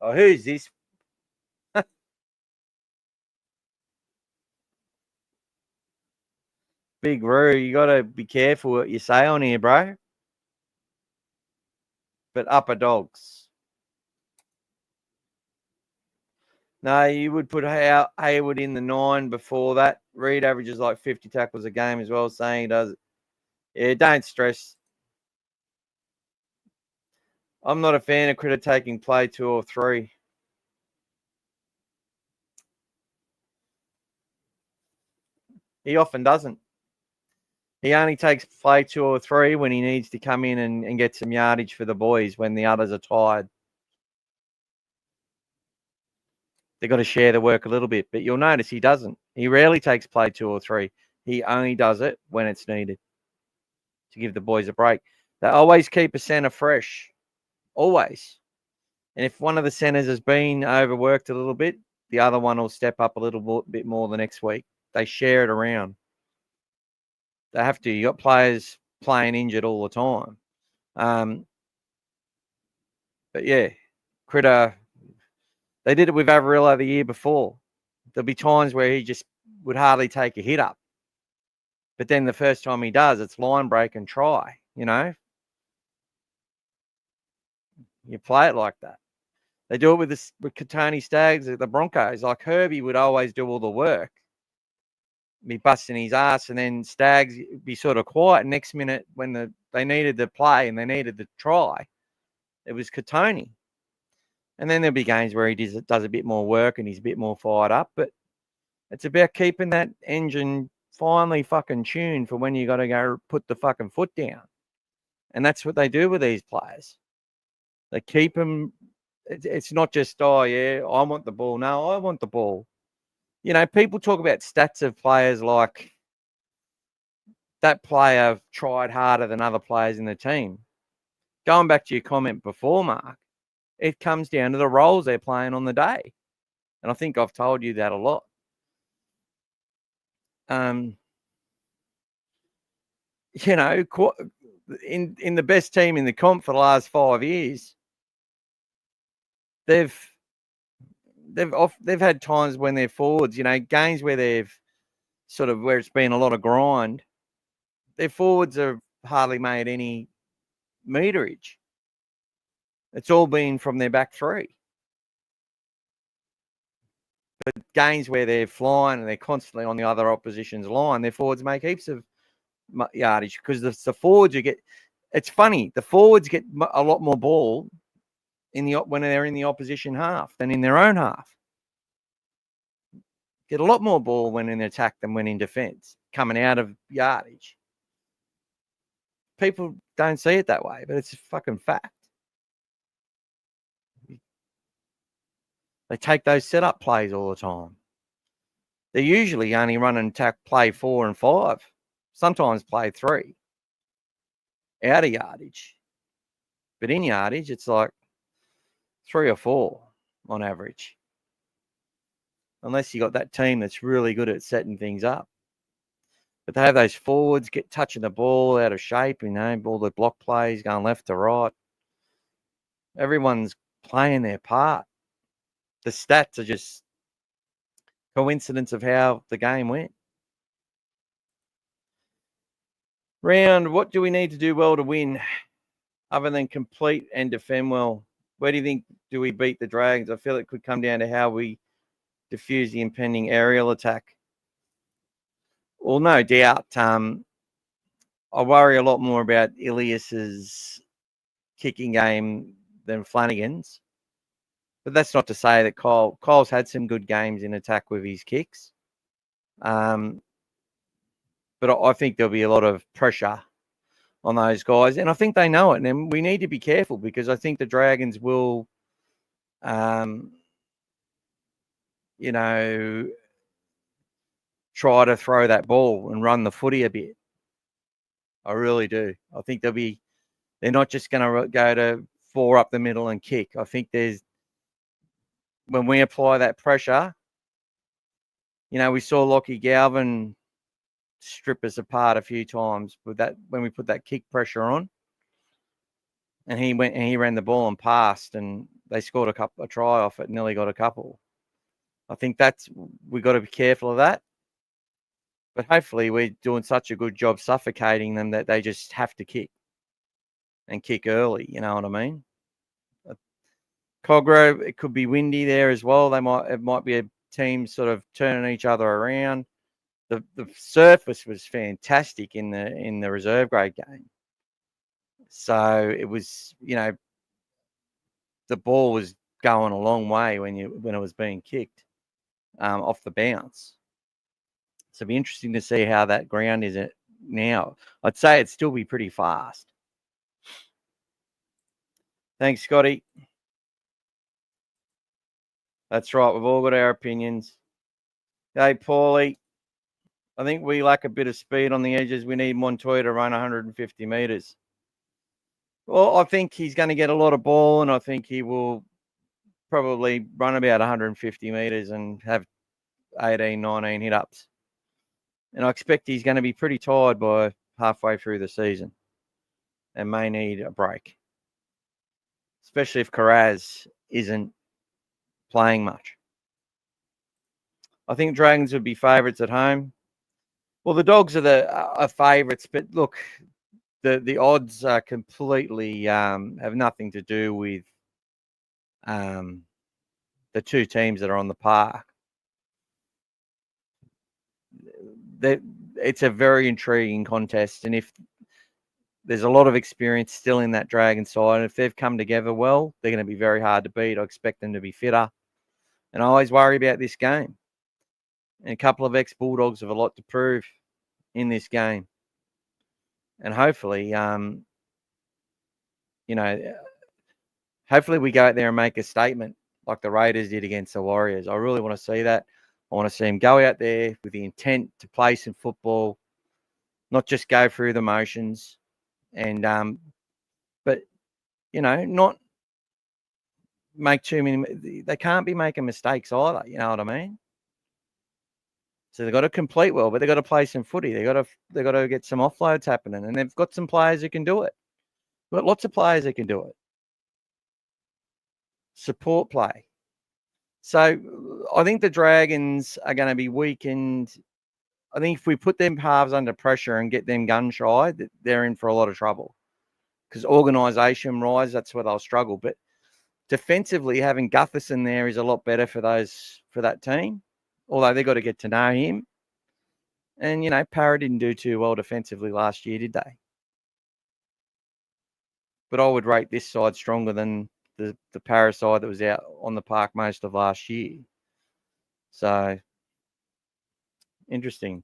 Oh, who's this? Big Roo, you got to be careful what you say on here, bro. But upper dogs. No, you would put Hayward in the 9 before that. Reed averages like 50 tackles a game as well, saying he does it. Yeah, don't stress. I'm not a fan of Critter taking play 2 or 3. He often doesn't. He only takes play 2 or 3 when he needs to come in and get some yardage for the boys when the others are tired. They've got to share the work a little bit, but you'll notice he doesn't. He rarely takes play 2 or 3. He only does it when it's needed to give the boys a break. They always keep a centre fresh, always. And if one of the centres has been overworked a little bit, the other one will step up a little bit more the next week. They share it around. They have to. You got players playing injured all the time. But yeah, Critter, they did it with Avarillo the year before. There'll be times where he just would hardly take a hit up. But then the first time he does, it's line break and try, you know. You play it like that. They do it with Katoni Staggs at the Broncos. Like Herbie would always do all the work. Be busting his ass, and then Staggs be sort of quiet. Next minute, when they needed the play and they needed the try, it was Katoni. And then there'll be games where he does a bit more work and he's a bit more fired up. But it's about keeping that engine finally fucking tuned for when you got to go put the fucking foot down. And that's what they do with these players. They keep them. It's not just, oh, yeah, I want the ball. No, I want the ball. You know, people talk about stats of players like that player tried harder than other players in the team. Going back to your comment before, Mark, it comes down to the roles they're playing on the day. And I think I've told you that a lot. You know, in the best team in the comp for the last 5 years, they've had times when their forwards, you know, games where where it's been a lot of grind, their forwards have hardly made any meterage. It's all been from their back 3. But games where they're flying and they're constantly on the other opposition's line, their forwards make heaps of yardage because the forwards it's funny, the forwards get a lot more ball when they're in the opposition half than in their own half. Get a lot more ball when in attack than when in defence, coming out of yardage. People don't see it that way, but it's a fucking fact. They take those setup plays all the time. They're usually only running play 4 and 5, sometimes play 3 out of yardage. But in yardage, it's like 3 or 4 on average. Unless you got that team that's really good at setting things up. But they have those forwards get touching the ball out of shape, you know, all the block plays going left to right. Everyone's playing their part. the stats are just coincidence of how the game went. Round, what do we need to do well to win other than complete and defend well? Where do you think do we beat the Dragons? I feel it could come down to how we diffuse the impending aerial attack. Well, no doubt. I worry a lot more about Ilias's kicking game than Flanagan's. But that's not to say that Kyle's had some good games in attack with his kicks. But I think there'll be a lot of pressure on those guys. And I think they know it. And we need to be careful because I think the Dragons will, try to throw that ball and run the footy a bit. I really do. I think they're not just going to go to 4 up the middle and kick. I think when we apply that pressure, we saw Lockie Galvin strip us apart a few times with that when we put that kick pressure on. And he went and he ran the ball and passed, and they scored a try off it, nearly got a couple. I think we've got to be careful of that. But hopefully we're doing such a good job suffocating them that they just have to kick and kick early. You know what I mean? Kogarah, it could be windy there as well. It might be a team sort of turning each other around. The surface was fantastic in the reserve grade game. So it was, the ball was going a long way when it was being kicked off the bounce. So it'll be interesting to see how that ground is now. I'd say it'd still be pretty fast. Thanks, Scotty. That's right. We've all got our opinions. Hey, Paulie. I think we lack a bit of speed on the edges. We need Montoya to run 150 metres. Well, I think he's going to get a lot of ball, and I think he will probably run about 150 metres and have 18, 19 hit-ups. And I expect he's going to be pretty tired by halfway through the season and may need a break, especially if Carraz isn't playing much. I think Dragons would be favourites at home. Well, the Dogs are favourites, but look, the odds are completely have nothing to do with the two teams that are on the park. It's a very intriguing contest, and if there's a lot of experience still in that Dragon side, and if they've come together well, they're going to be very hard to beat. I expect them to be fitter, and I always worry about this game. And a couple of ex-Bulldogs have a lot to prove in this game, and hopefully, hopefully we go out there and make a statement like the Raiders did against the Warriors. I really want to see that. I want to see them go out there with the intent to play some football, not just go through the motions, and but not make too many. They can't be making mistakes either. You know what I mean? So they've got to complete well, but they've got to play some footy. They've got to get some offloads happening, and they've got some players who can do it. They've got lots of players who can do it. Support play. So I think the Dragons are going to be weakened. I think if we put them halves under pressure and get them gun shy, they're in for a lot of trouble. Because organisation-wise, that's where they'll struggle. But defensively, having Gutherson there is a lot better for that team. Although they've got to get to know him. And, Parra didn't do too well defensively last year, did they? But I would rate this side stronger than the Parra side that was out on the park most of last year. So, interesting.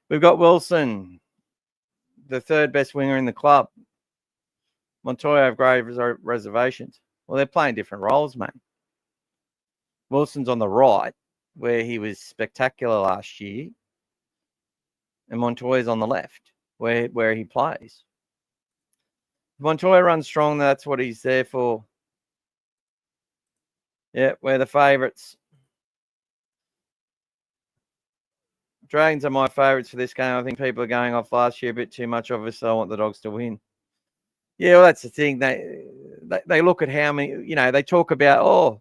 We've got Wilson, the third best winger in the club. Montoya have grave reservations. Well, they're playing different roles, mate. Wilson's on the right, where he was spectacular last year. And Montoya's on the left, where he plays. Montoya runs strong, that's what he's there for. Yeah, we're the favourites. Dragons are my favourites for this game. I think people are going off last year a bit too much. Obviously, I want the Dogs to win. Yeah, well, that's the thing. They look at how many, they talk about,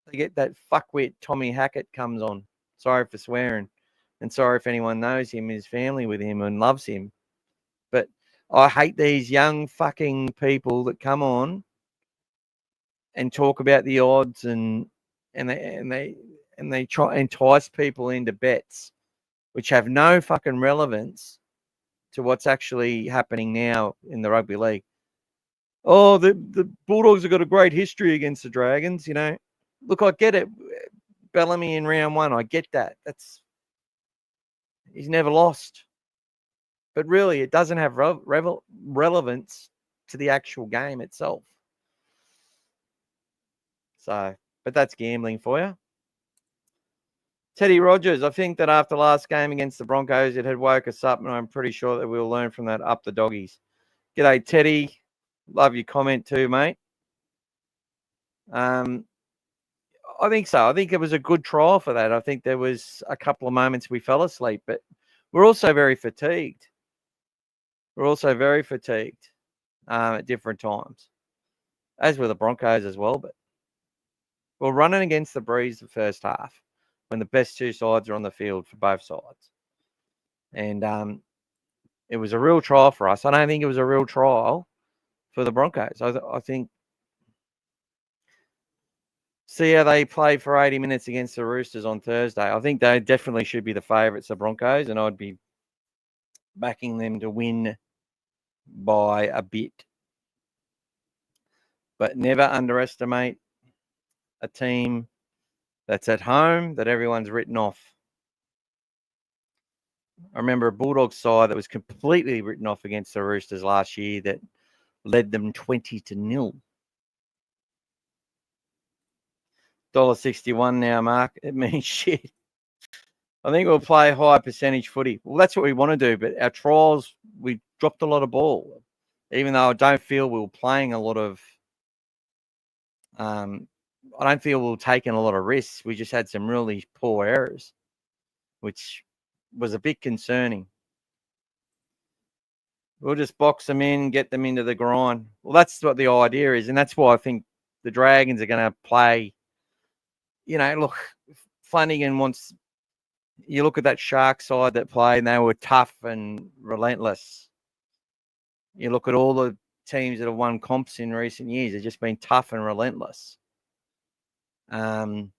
they get that fuckwit Tommy Hackett comes on. Sorry for swearing. And sorry if anyone knows him, his family with him and loves him. But I hate these young fucking people that come on and talk about the odds and they try and entice people into bets which have no fucking relevance to what's actually happening now in the rugby league. Oh, the Bulldogs have got a great history against the Dragons, you know. Look, I get it. Bellamy in round one, I get that. He's never lost. But really, it doesn't have relevance to the actual game itself. So, but that's gambling for you. Teddy Rogers, I think that after last game against the Broncos, it had woke us up, and I'm pretty sure that we'll learn from that. Up the doggies. G'day, Teddy. Love your comment too, mate. I think so. I think it was a good trial for that. I think there was a couple of moments we fell asleep, but we're also very fatigued. At different times, as were the Broncos as well. But we're running against the breeze the first half when the best two sides are on the field for both sides. And it was a real trial for us. I don't think it was a real trial for the Broncos. I think see how they play for 80 minutes against the Roosters on Thursday. I think they definitely should be the favourites, the Broncos, and I'd be backing them to win by a bit. But never underestimate a team that's at home that everyone's written off. I remember a Bulldogs side that was completely written off against the Roosters last year that led them 20-0. $1.61 now, Mark. It means shit. I think we'll play high percentage footy. Well, that's what we want to do, but our trials, we dropped a lot of ball. Even though I don't feel we were playing a lot of I don't feel we were taking a lot of risks. We just had some really poor errors, which was a bit concerning. We'll just box them in, get them into the grind. Well, that's what the idea is, and that's why I think the Dragons are going to play. You know, look, Flanagan wants. You look at that Shark side that played, and they were tough and relentless. You look at all the teams that have won comps in recent years; they've just been tough and relentless. The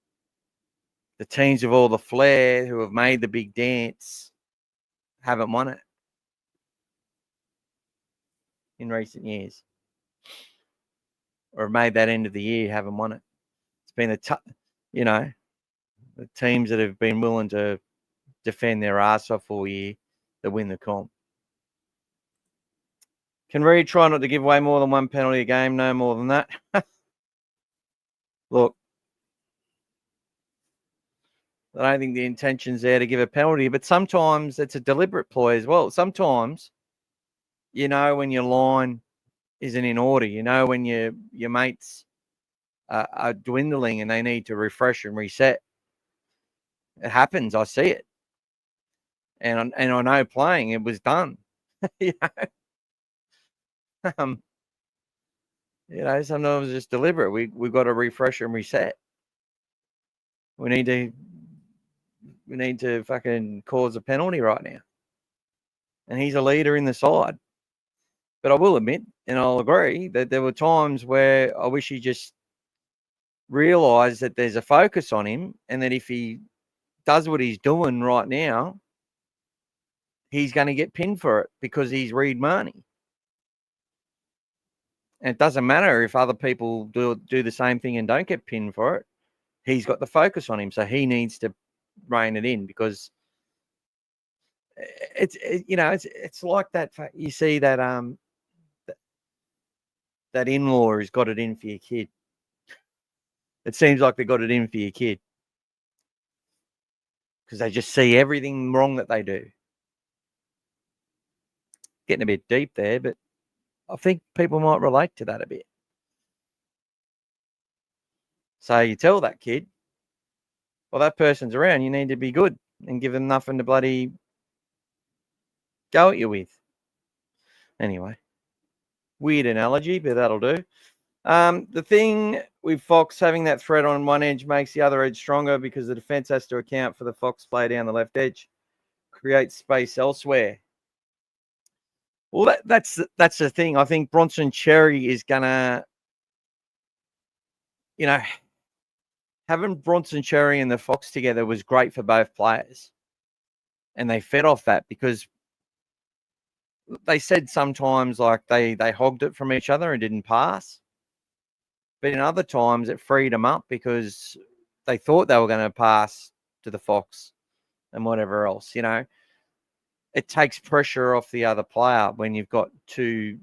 teams with all the flair who have made the big dance haven't won it in recent years, or made that end of the year haven't won it. It's been a tough, you know, the teams that have been willing to defend their ass off all year that win the comp. Can Reid try not to give away more than one penalty a game? No more than that. Look, I don't think the intention's there to give a penalty, but sometimes it's a deliberate ploy as well. Sometimes, you know, when your line isn't in order, you know, when your mates are dwindling and they need to refresh and reset. It happens. I see it. And I know playing, it was done. You know, sometimes it's just deliberate. We've got to refresh and reset. We need to fucking cause a penalty right now. And he's a leader in the side. But I will admit, and I'll agree, that there were times where I wish he just realised that there's a focus on him and that if he does what he's doing right now, he's going to get pinned for it because he's Reid Marnie. And it doesn't matter if other people do the same thing and don't get pinned for it. He's got the focus on him, so he needs to rein it in because it's like that. You see that that in-law who's got it in for your kid. It seems like they got it in for your kid because they just see everything wrong that they do. Getting a bit deep there, but I think people might relate to that a bit. So you tell that kid, well, that person's around, you need to be good and give them nothing to bloody go at you with. Anyway, weird analogy, but that'll do. The thing with Fox, having that threat on one edge makes the other edge stronger because the defence has to account for the Fox play down the left edge, create space elsewhere. Well, that's the thing. I think Bronson Cherry is gonna, having Bronson Cherry and the Fox together was great for both players, and they fed off that because they said sometimes like they hogged it from each other and didn't pass. But in other times, it freed them up because they thought they were going to pass to the Fox and whatever else, It takes pressure off the other player when you've got two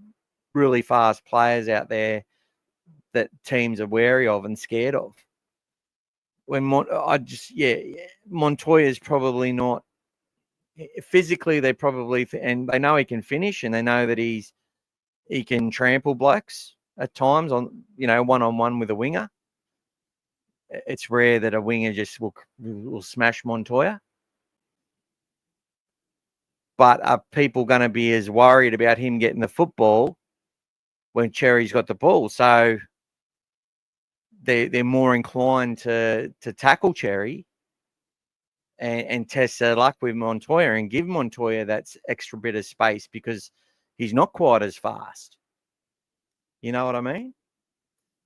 really fast players out there that teams are wary of and scared of. When Montoya's probably not physically. They probably and they know he can finish, and they know that he can trample blokes at times on one-on-one with a winger. It's rare that a winger just will smash Montoya. But are people going to be as worried about him getting the football when Cherry's got the ball? So they're more inclined to tackle Cherry and test their luck with Montoya and give Montoya that extra bit of space because he's not quite as fast. You know what I mean?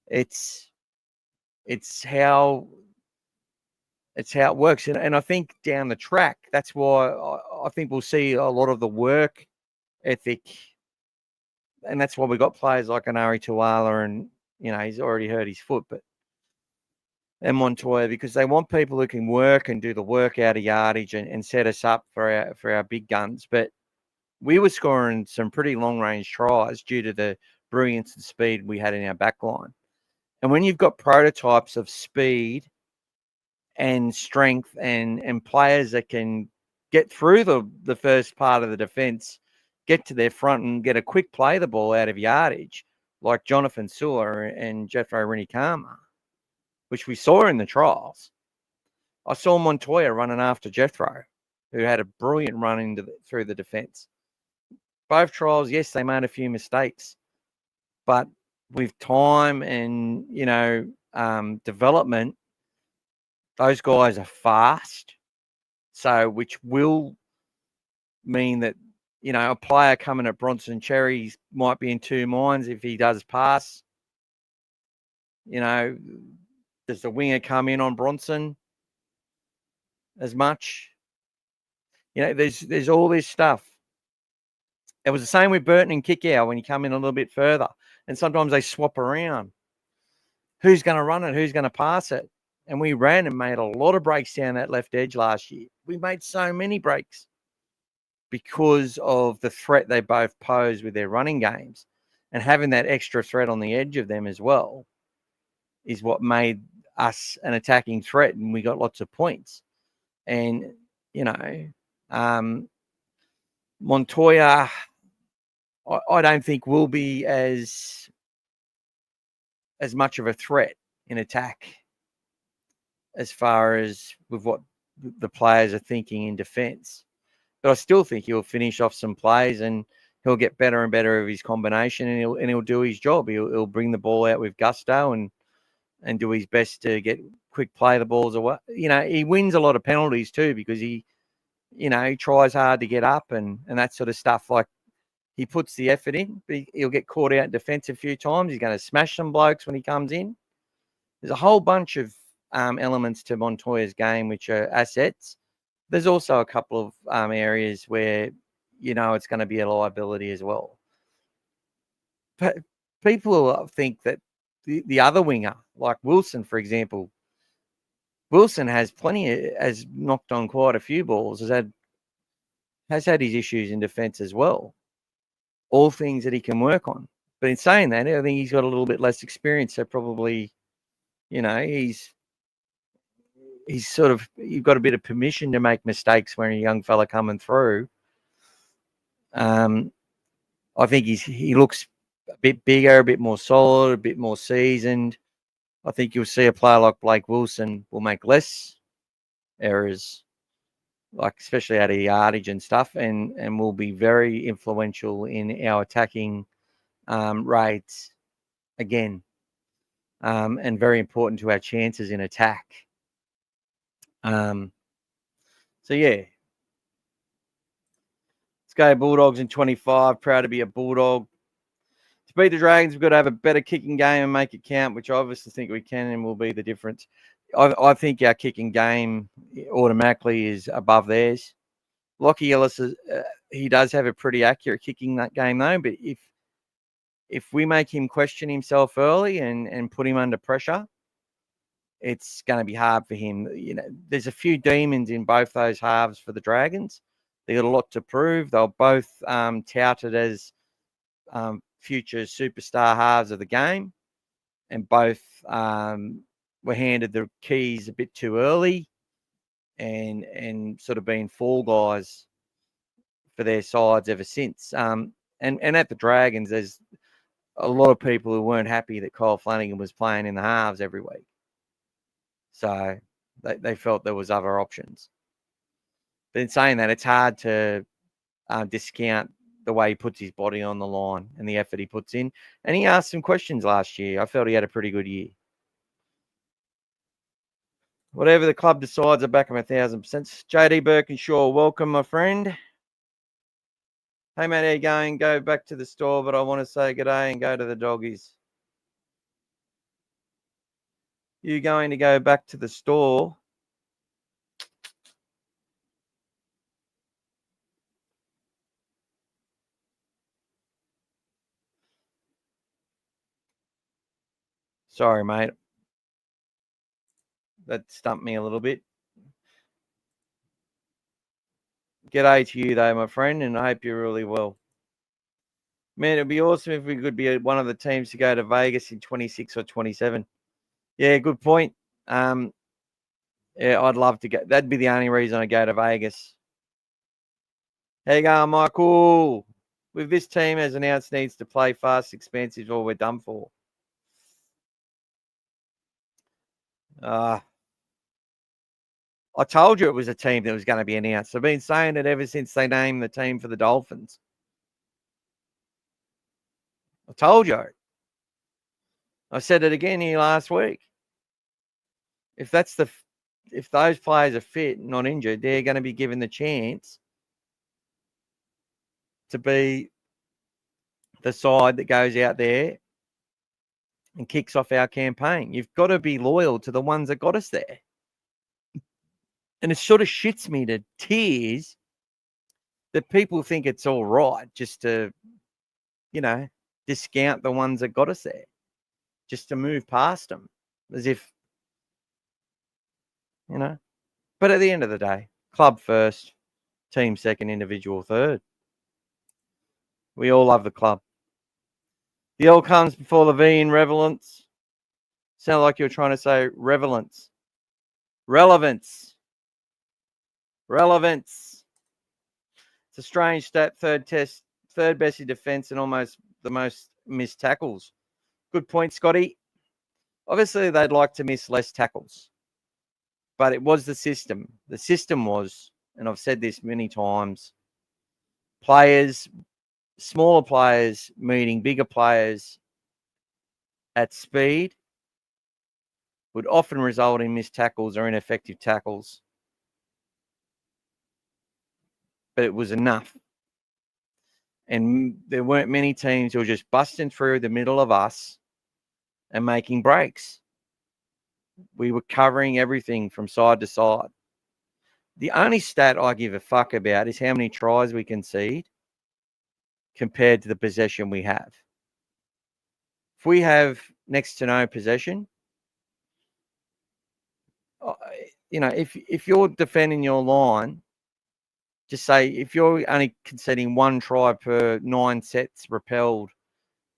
It's how it works. And I think down the track, that's why I think we'll see a lot of the work ethic. And that's why we got players like an Ari Tuala and, he's already hurt his foot, and Montoya, because they want people who can work and do the work out of yardage and set us up for our big guns. But we were scoring some pretty long-range tries due to the brilliance and speed we had in our back line. And when you've got prototypes of speed and strength and players that can get through the first part of the defence, get to their front and get a quick play the ball out of yardage, like Jonathan Sula and Jethro Rinikama, which we saw in the trials. I saw Montoya running after Jethro, who had a brilliant run through the defence. Both trials, yes, they made a few mistakes, but with time and, development, those guys are fast. So, which will mean that, a player coming at Bronson Cherry might be in two minds if he does pass. Does the winger come in on Bronson as much? There's all this stuff. It was the same with Burton and Kickow when you come in a little bit further. And sometimes they swap around. Who's going to run it? Who's going to pass it? And we ran and made a lot of breaks down that left edge last year. We made so many breaks because of the threat they both pose with their running games. And having that extra threat on the edge of them as well is what made us an attacking threat, and we got lots of points. And, Montoya, I don't think will be as much of a threat in attack as far as with what the players are thinking in defence. But I still think he'll finish off some plays and he'll get better and better of his combination, and he'll do his job. He'll bring the ball out with gusto and do his best to get quick play the balls away. He wins a lot of penalties too because he tries hard to get up and that sort of stuff. Like, he puts the effort in, but he'll get caught out in defence a few times. He's going to smash some blokes when he comes in. There's a whole bunch of elements to Montoya's game which are assets. There's also a couple of areas where, it's going to be a liability as well. But people think that the other winger, like Wilson, for example, Wilson has knocked on quite a few balls, has had his issues in defence as well. All things that he can work on. But in saying that, I think he's got a little bit less experience. So probably, he's sort of, you've got a bit of permission to make mistakes when a young fella coming through. I think he looks a bit bigger, a bit more solid, a bit more seasoned. I think you'll see a player like Blake Wilson will make less errors, like especially out of yardage and stuff, and will be very influential in our attacking raids again. and very important to our chances in attack. So, yeah. Let's go Bulldogs in 25. Proud to be a Bulldog. To beat the Dragons, we've got to have a better kicking game and make it count, which I obviously think we can and will be the difference. I think our kicking game automatically is above theirs. Lockie Ellis, he does have a pretty accurate kicking that game, though. But if we make him question himself early and put him under pressure, it's going to be hard for him. There's a few demons in both those halves for the Dragons. They got a lot to prove. They're both touted as future superstar halves of the game, and both were handed the keys a bit too early and sort of been fall guys for their sides ever since. And at the Dragons, there's a lot of people who weren't happy that Kyle Flanagan was playing in the halves every week. So they felt there was other options. But in saying that, it's hard to discount the way he puts his body on the line and the effort he puts in. And he asked some questions last year. I felt he had a pretty good year. Whatever the club decides, I back him 1,000%. JD Birkinshaw, welcome, my friend. Hey, mate, how you going? Go back to the store, but I want to say good day and go to the doggies. You going to go back to the store? Sorry, mate. That stumped me a little bit. G'day to you, though, my friend, and I hope you're really well. Man, it'd be awesome if we could be one of the teams to go to Vegas in 26 or 27. Yeah, good point. Yeah, I'd love to go. That'd be the only reason I go to Vegas. How you going, Michael? With this team as announced needs to play fast, expensive, or we're done for. I told you it was a team that was going to be announced. I've been saying it ever since they named the team for the Dolphins. I told you. I said it again here last week. If those players are fit, not injured, they're going to be given the chance to be the side that goes out there and kicks off our campaign. You've got to be loyal to the ones that got us there. And it sort of shits me to tears that people think it's all right just to, discount the ones that got us there, just to move past them as if, But at the end of the day, club first, team second, individual third. We all love the club. The L comes before the V in relevance. Sound like you're trying to say relevance. Relevance. It's a strange stat. Third best in defence and almost the most missed tackles. Good point, Scotty. Obviously, they'd like to miss less tackles. But it was the system. The system was, and I've said this many times, smaller players meeting bigger players at speed would often result in missed tackles or ineffective tackles. But it was enough. And there weren't many teams who were just busting through the middle of us and making breaks. We were covering everything from side to side. The only stat I give a fuck about is how many tries we concede compared to the possession we have. If we have next to no possession, if you're defending your line, just say if you're only conceding one try per 9 sets repelled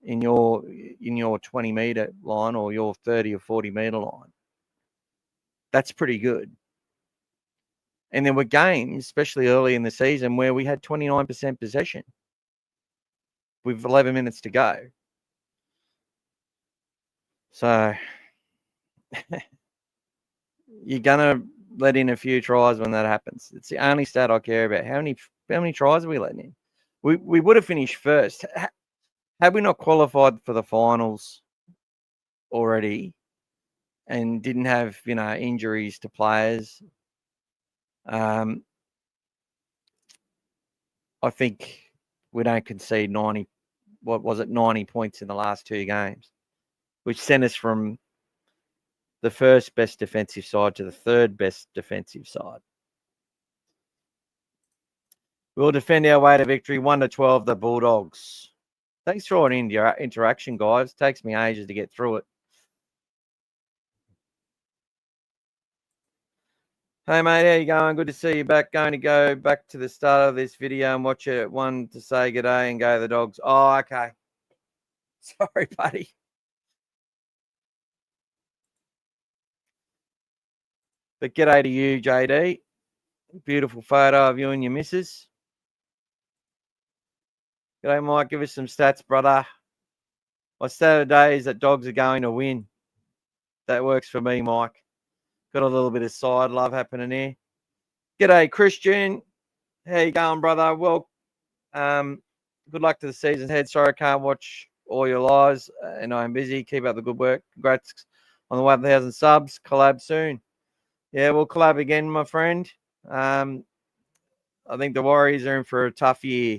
in your 20-meter line or your 30 or 40-meter line, that's pretty good. And there were games, especially early in the season, where we had 29% possession with 11 minutes to go. So you're going to let in a few tries when that happens. It's the only stat I care about. How many tries are we letting in? We would have finished first. Had we not qualified for the finals already and didn't have, injuries to players, I think we don't concede 90 points in the last two games, which sent us from the first best defensive side to the third best defensive side. We'll defend our way to victory, 1-12, the Bulldogs. Thanks for all an interaction, guys. It takes me ages to get through it. Hey, mate, how you going? Good to see you back. Going to go back to the start of this video and watch it. One to say good day and go the Dogs. Oh, okay. Sorry, buddy. But g'day to you, JD. Beautiful photo of you and your missus. G'day, Mike. Give us some stats, brother. My stat of the day is that Dogs are going to win. That works for me, Mike. Got a little bit of side love happening here. G'day, Christian. How you going, brother? Well, good luck to the season ahead. Sorry I can't watch all your lives, and I'm busy. Keep up the good work. Congrats on the 1,000 subs. Collab soon. Yeah, we'll collab again, my friend. I think the Warriors are in for a tough year,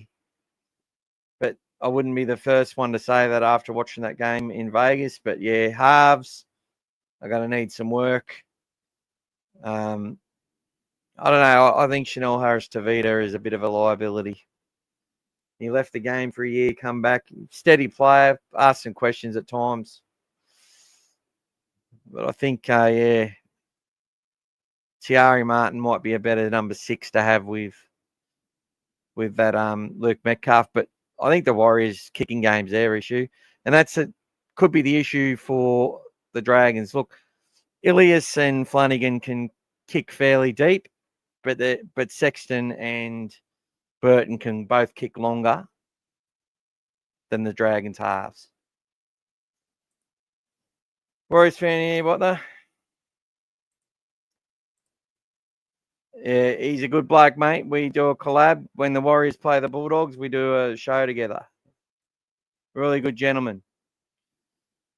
but I wouldn't be the first one to say that after watching that game in Vegas. But yeah, halves are going to need some work. I don't know. I think Chanel Harris-Tavita is a bit of a liability. He left the game for a year, come back, steady player, ask some questions at times. But I think, Tiari Martin might be a better number 6 to have with that Luke Metcalf. But I think the Warriors kicking game's their issue, and could be the issue for the Dragons. Look, Ilias and Flanagan can kick fairly deep, but Sexton and Burton can both kick longer than the Dragons halves. Warriors fan here, what the? Yeah, he's a good bloke, mate. We do a collab. When the Warriors play the Bulldogs, we do a show together. Really good gentleman.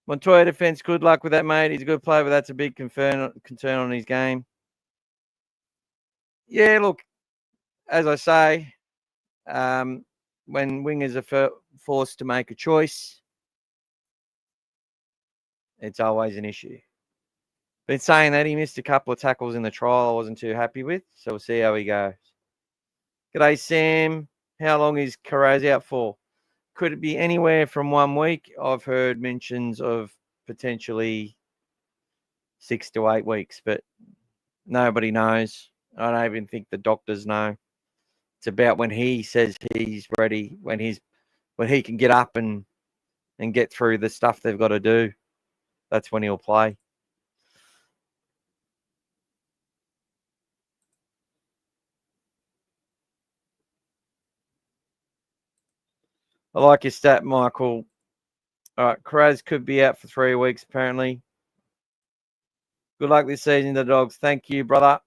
Montoya defense, good luck with that, mate. He's a good player, but that's a big concern on his game. Yeah, look, as I say, when wingers are forced to make a choice, it's always an issue. Been saying that he missed a couple of tackles in the trial I wasn't too happy with, so we'll see how he goes. G'day, Sam. How long is Kogarah out for? Could it be anywhere from 1 week? I've heard mentions of potentially 6 to 8 weeks, but nobody knows. I don't even think the doctors know. It's about when he says he's ready, when he can get up and get through the stuff they've got to do. That's when he'll play. I like your stat, Michael. All right, Kogarah could be out for 3 weeks, apparently. Good luck this season, the Dogs. Thank you, brother.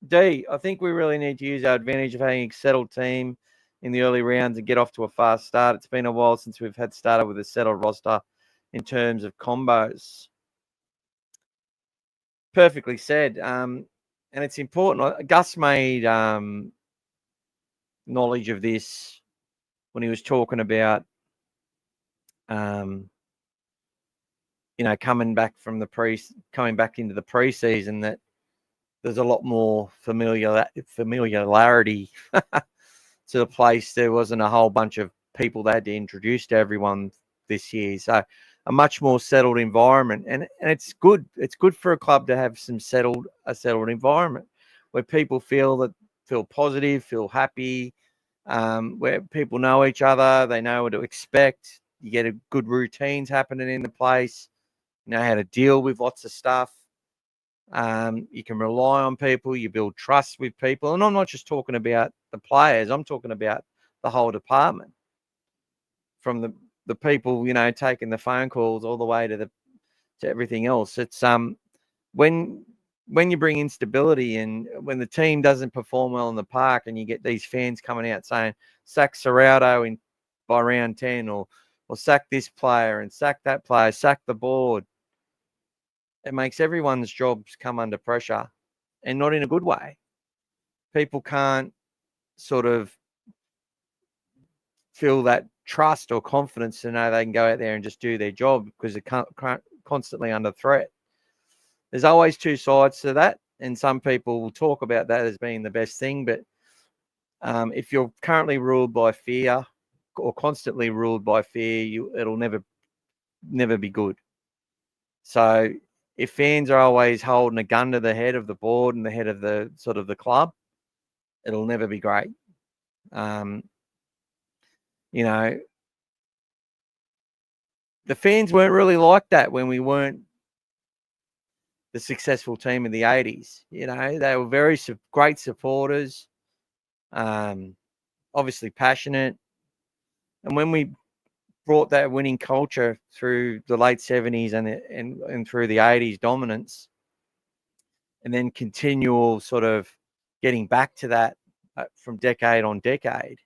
D, I think we really need to use our advantage of having a settled team in the early rounds and get off to a fast start. It's been a while since we've had started with a settled roster in terms of combos. Perfectly said. And it's important. Gus made knowledge of this when he was talking about, coming back into the preseason, that there's a lot more familiarity to the place. There wasn't a whole bunch of people they had to introduce to everyone this year. So a much more settled environment. And it's good. It's good for a club to have a settled environment where people feel positive, feel happy, where people know each other, they know what to expect. You get a good routines happening in the place. You know how to deal with lots of stuff. You can rely on people. You build trust with people. And I'm not just talking about the players. I'm talking about the whole department, from the people, taking the phone calls all the way to everything else. It's when you bring instability and when the team doesn't perform well in the park, and you get these fans coming out saying sack Ciraldo by round 10, or sack this player and sack that player, sack the board. it makes everyone's jobs come under pressure, and not in a good way. People can't sort of feel that trust or confidence to know they can go out there and just do their job because they're constantly under threat. There's always two sides to that, and some people will talk about that as being the best thing. But if you're currently ruled by fear or constantly ruled by fear, it'll never be good. So if fans are always holding a gun to the head of the board and the head of the sort of the club, it'll never be great. You know, the fans weren't really like that when we weren't the successful team in the 80s. You know, they were very great supporters, obviously passionate. And when we brought that winning culture through the late 70s and through the 80s dominance, and then continual sort of getting back to that from decade on decade,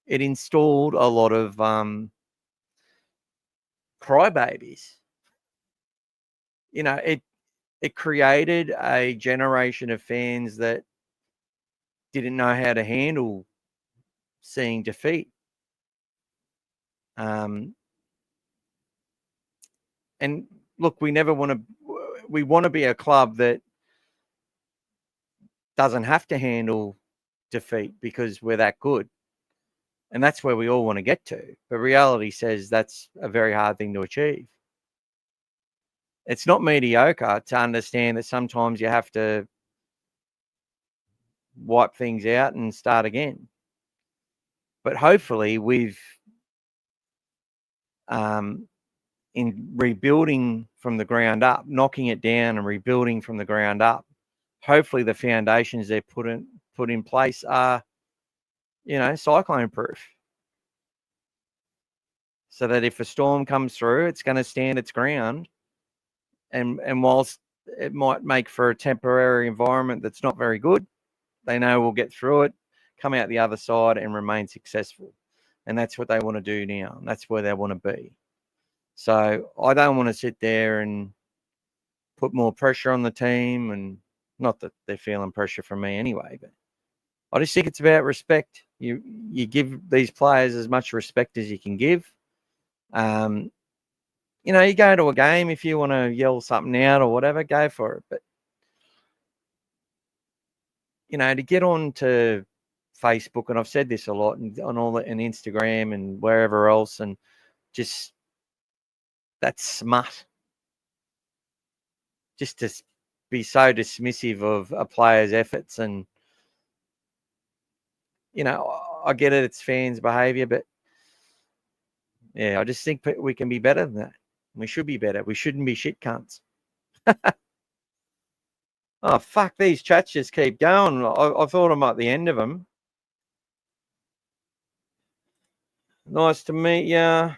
it installed a lot of crybabies. You know, it created a generation of fans that didn't know how to handle seeing defeat. And look, we want to be a club that doesn't have to handle defeat because we're that good. And that's where we all want to get to. But reality says that's a very hard thing to achieve. It's not mediocre to understand that sometimes you have to wipe things out and start again. But hopefully in rebuilding from the ground up, knocking it down and rebuilding from the ground up, hopefully the foundations they're put in place are, cyclone proof. So that if a storm comes through, it's going to stand its ground. And whilst it might make for a temporary environment that's not very good, they know we'll get through it, come out the other side and remain successful. And that's what they want to do now. And that's where they want to be. So I don't want to sit there and put more pressure on the team, and not that they're feeling pressure from me anyway, but I just think it's about respect. You give these players as much respect as you can give. You go to a game, if you want to yell something out or whatever, go for it. But, to get on to Facebook, and I've said this a lot, and on all and Instagram and wherever else, and just that smut, just to be so dismissive of a player's efforts. And, I get it, it's fans' behaviour, but yeah, I just think we can be better than that. We should be better. We shouldn't be shit cunts. Oh, fuck, these chats just keep going. I thought I'm at the end of them. Nice to meet you.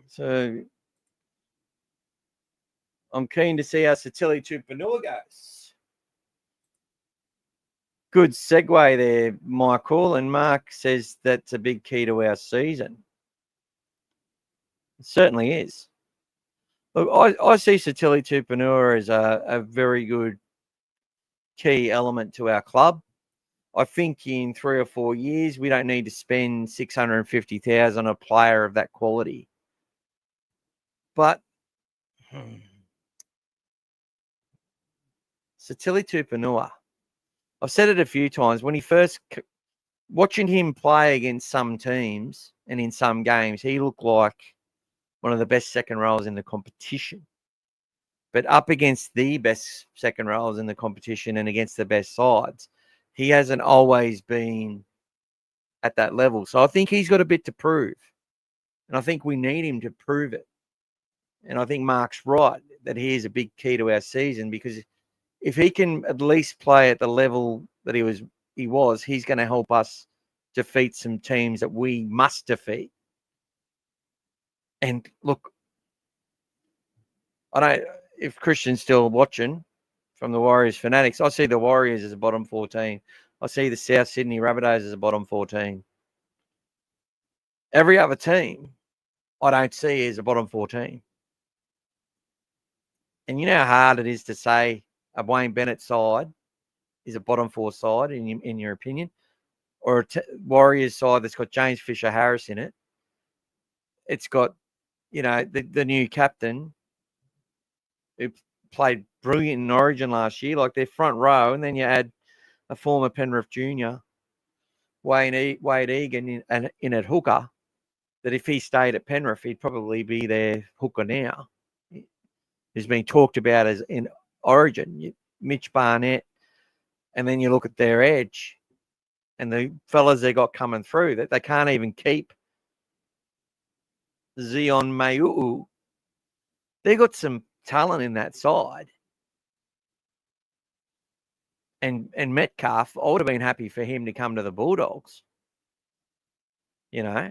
So I'm keen to see how Satili Tupanua goes. Good segue there, Michael. And Mark says that's a big key to our season. It certainly is. Look, I see Satili Tupanua as a very good key element to our club. I think in 3 or 4 years, we don't need to spend $650,000 on a player of that quality. But Satili Tupanua, I've said it a few times, when he first, watching him play against some teams and in some games, he looked like one of the best second rows in the competition. But up against the best second rows in the competition and against the best sides, he hasn't always been at that level. So I think he's got a bit to prove. And I think we need him to prove it. And I think Mark's right that he is a big key to our season, because if he can at least play at the level that he was, he's going to help us defeat some teams that we must defeat. And look, I don't, if Christian's still watching from the Warriors fanatics, I see the Warriors as a bottom 14. I see the South Sydney Rabbitohs as a bottom 14. Every other team I don't see as a bottom 4 team. And you know how hard it is to say a Wayne Bennett side is a bottom 4 side in your opinion, or a Warriors side that's got James Fisher-Harris in it. It's got, the new captain who played brilliant in Origin last year, like their front row, and then you add a former Penrith junior, Wade Egan, in at hooker, that if he stayed at Penrith, he'd probably be their hooker now. He's been talked about as in Origin, Mitch Barnett, and then you look at their edge and the fellas they got coming through, that they can't even keep Zion Mayuu. They got some talent in that side. And Metcalf, I would have been happy for him to come to the Bulldogs. I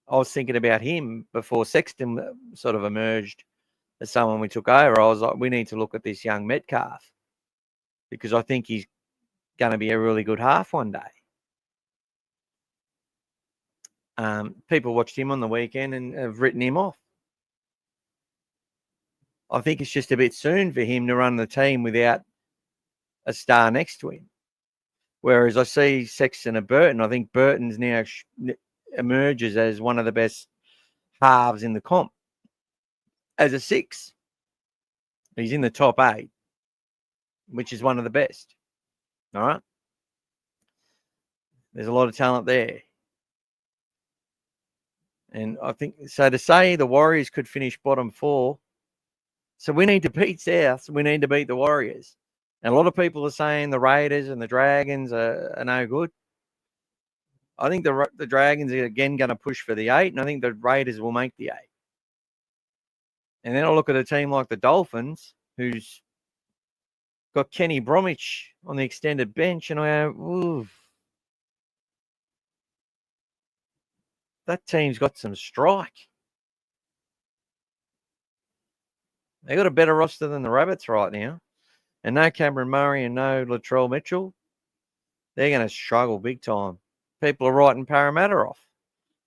was thinking about him before Sexton sort of emerged as someone we took over. I was like, we need to look at this young Metcalf because I think he's going to be a really good half one day. People watched him on the weekend and have written him off. I think it's just a bit soon for him to run the team without a star next to him. Whereas I see Sexton and Burton, I think Burton's now emerges as one of the best halves in the comp as a 6. He's in the top 8, which is one of the best. All right. There's a lot of talent there. And I think, so to say the Warriors could finish bottom 4, so we need to beat South, we need to beat the Warriors. And a lot of people are saying the Raiders and the Dragons are no good. I think the Dragons are again going to push for the 8, and I think the Raiders will make the 8. And then I look at a team like the Dolphins, who's got Kenny Bromwich on the extended bench, and I go, ooh, that team's got some strike. They got a better roster than the Rabbits right now. And no Cameron Murray and no Latrell Mitchell. They're going to struggle big time. People are writing Parramatta off.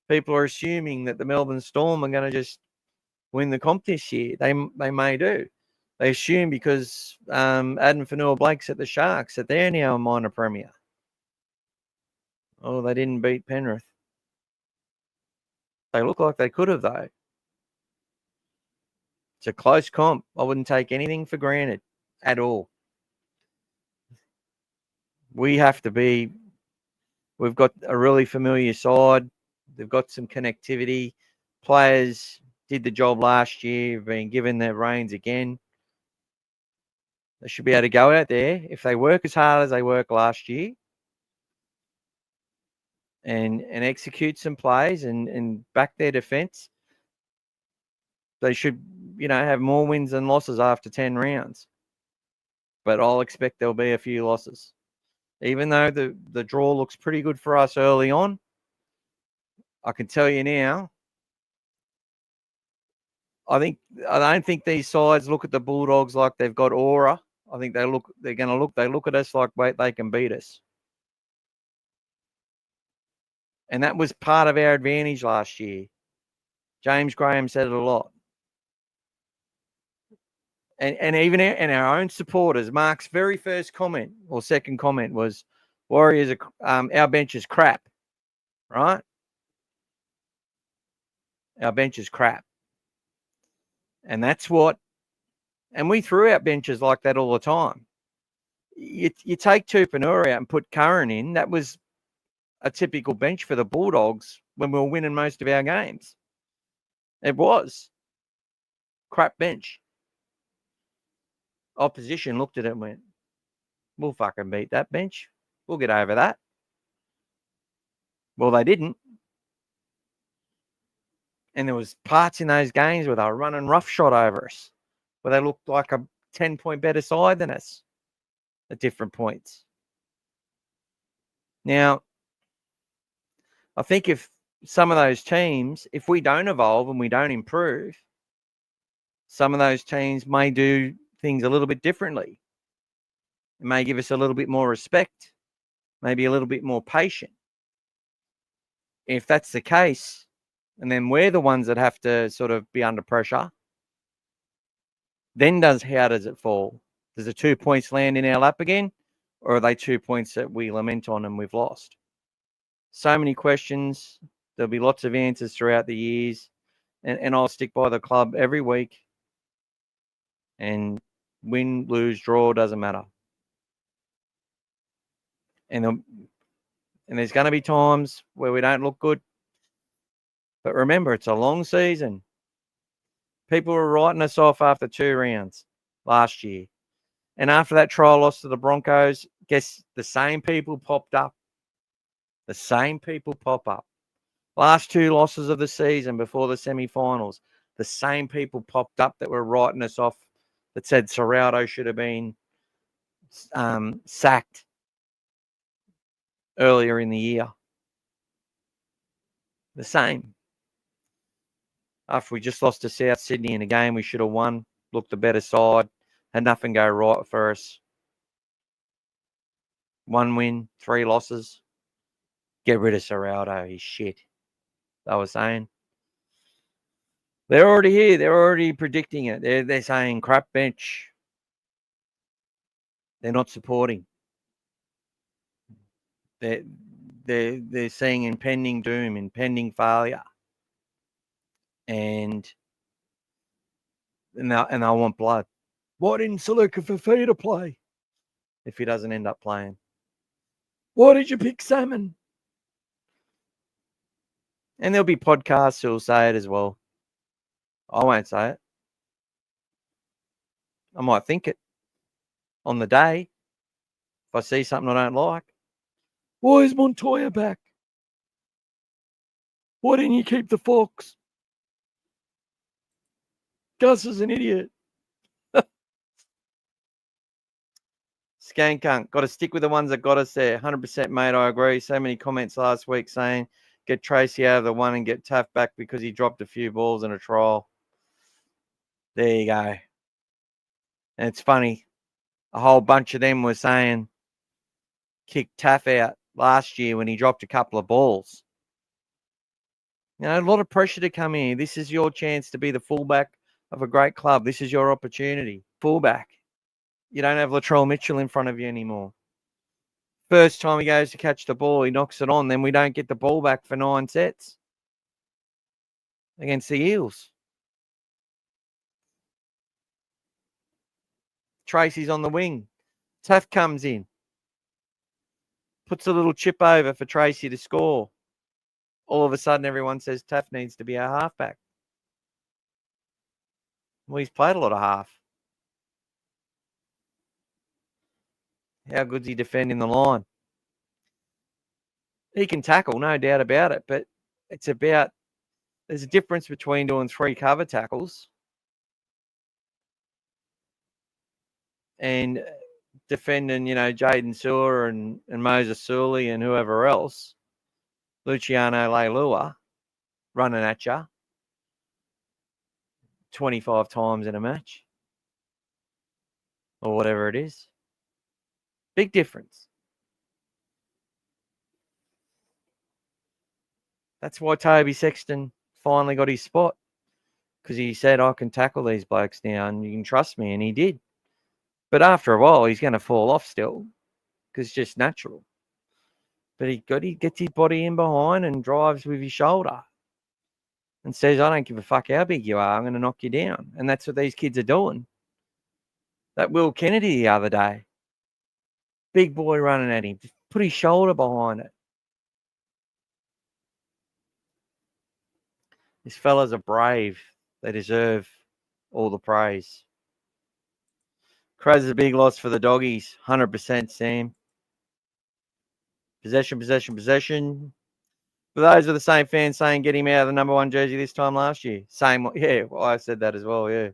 People are assuming that the Melbourne Storm are going to just win the comp this year. They may do. They assume because Adam Fanua-Blake's at the Sharks that they're now a minor premier. Oh, they didn't beat Penrith. They look like they could have, though. It's a close comp. I wouldn't take anything for granted at all. We've got a really familiar side. They've got some connectivity. Players did the job last year, been given their reins again. They should be able to go out there if they work as hard as they worked last year and execute some plays and back their defence. They should, have more wins than losses after 10 rounds. But I'll expect there'll be a few losses. Even though the draw looks pretty good for us early on, I can tell you now, I don't think these sides look at the Bulldogs like they've got aura. I think they look at us like, wait, they can beat us. And that was part of our advantage last year. James Graham said it a lot. And even our own supporters, Mark's very first comment or second comment was, Warriors, our bench is crap, right? Our bench is crap. And that's what, and we threw out benches like that all the time. You take Tupanura out and put Curran in, that was a typical bench for the Bulldogs when we were winning most of our games. It was. Crap bench. Opposition looked at it and went, we'll fucking beat that bench. We'll get over that. Well, they didn't. And there was parts in those games where they were running roughshod over us, where they looked like a 10-point better side than us at different points. Now, I think if some of those teams, if we don't evolve and we don't improve, some of those teams may do things a little bit differently. It may give us a little bit more respect, maybe a little bit more patient. if that's the case, and then we're the ones that have to sort of be under pressure, then how does it fall? Does the 2 points land in our lap again? Or are they 2 points that we lament on and we've lost? So many questions. There'll be lots of answers throughout the years. And I'll stick by the club every week. And win, lose, draw, doesn't matter. And there's going to be times where we don't look good. But remember, it's a long season. People were writing us off after 2 rounds last year. And after that trial loss to the Broncos, guess the same people popped up. The same people pop up. Last 2 losses of the season before the semi-finals, the same people popped up that were writing us off, that said Ciraldos should have been sacked earlier in the year. The same. After we just lost to South Sydney in a game we should have won, looked the better side, had nothing go right for us. 1 win, 3 losses. Get rid of Ciraldo, he's shit. They were saying. They're already here. They're already predicting it. They're saying crap bench. They're not supporting. They're seeing impending doom, impending failure. And I want blood. Why didn't Salika Fafita play if he doesn't end up playing? Why did you pick Salmon? And there'll be podcasts who'll say it as well. I won't say it. I might think it on the day if I see something I don't like. Why is Montoya back? Why didn't you keep the Fox? Gus is an idiot. Skankunk, got to stick with the ones that got us there. 100% mate, I agree. So many comments last week saying get Tracy out of the one and get Taff back because he dropped a few balls in a trial. There you go. And it's funny. A whole bunch of them were saying kick Taff out last year when he dropped a couple of balls. You know, a lot of pressure to come in. This is your chance to be the fullback of a great club. This is your opportunity. Fullback. You don't have Latrell Mitchell in front of you anymore. First time he goes to catch the ball, he knocks it on. Then we don't get the ball back for 9 sets against the Eels. Tracy's on the wing. Taff comes in. Puts a little chip over for Tracy to score. All of a sudden, everyone says Taff needs to be our halfback. Well, he's played a lot of half. How good's he defending the line? He can tackle, no doubt about it, but it's about, there's a difference between doing 3 cover tackles and defending, you know, Jaden Sewer and Moses Sully and whoever else, Luciano Leilua, running at you 25 times in a match or whatever it is. Big difference. That's why Toby Sexton finally got his spot, because he said, I can tackle these blokes now and you can trust me, and he did. But after a while, he's going to fall off still because it's just natural. But he gets his body in behind and drives with his shoulder and says, I don't give a fuck how big you are, I'm going to knock you down. And that's what these kids are doing. That Will Kennedy the other day, big boy running at him, just put his shoulder behind it. These fellas are brave. They deserve all the praise. Crows is a big loss for the doggies. 100%, Sam. Possession. For those of the same fans saying get him out of the number 1 jersey this time last year. Same, yeah, well, I said that as well, yeah.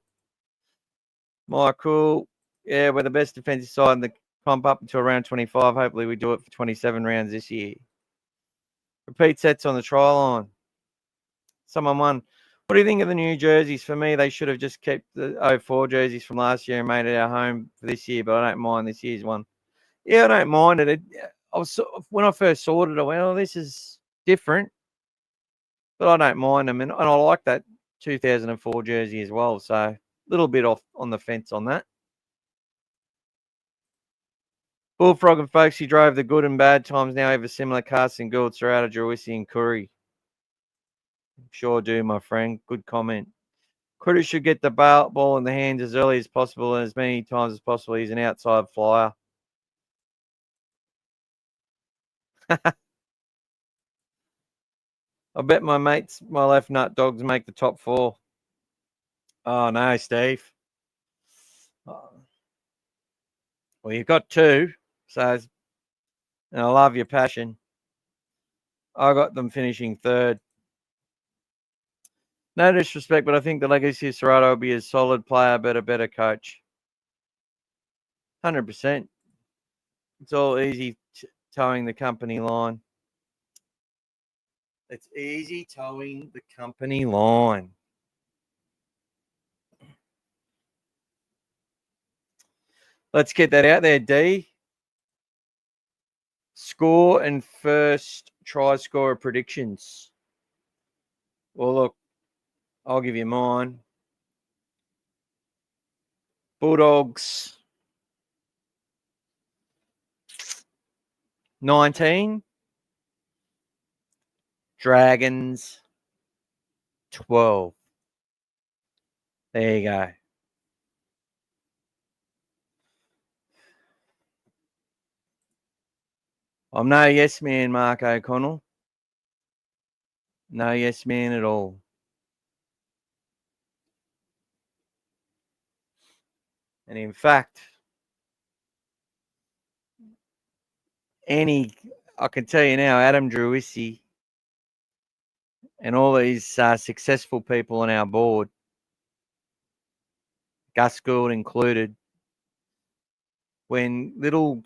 Michael, yeah, we're the best defensive side in the comp up until round 25. Hopefully we do it for 27 rounds this year. Repeat sets on the try line. Someone won. What do you think of the new jerseys? For me, they should have just kept the 04 jerseys from last year and made it our home for this year, but I don't mind this year's one. Yeah, I don't mind it. When I first saw it, I went, oh, this is different. But I don't mind them, and I like that 2004 jersey as well. So a little bit off on the fence on that. Bullfrog and folks, he drove the good and bad times now over similar cars in Gould, Serrata, Drawisi and Curry. Sure do, my friend. Good comment. Critters should get the ball in the hands as early as possible and as many times as possible. He's an outside flyer. I bet my mates, my left nut dogs, make the top 4. Oh, no, Steve. Well, you've got 2, so and I love your passion. I got them finishing 3rd. No disrespect, but I think the legacy of Ciraldo will be a solid player, but a better coach. 100%. It's all easy towing the company line. It's easy towing the company line. Let's get that out there, D. Score and first try scorer predictions. Well, look, I'll give you mine. Bulldogs 19. Dragons 12. There you go. I'm no yes man, Mark O'Connell. No yes man at all. And in fact, I can tell you now, Adam Drawisi and all these successful people on our board, Gus Gould included, when little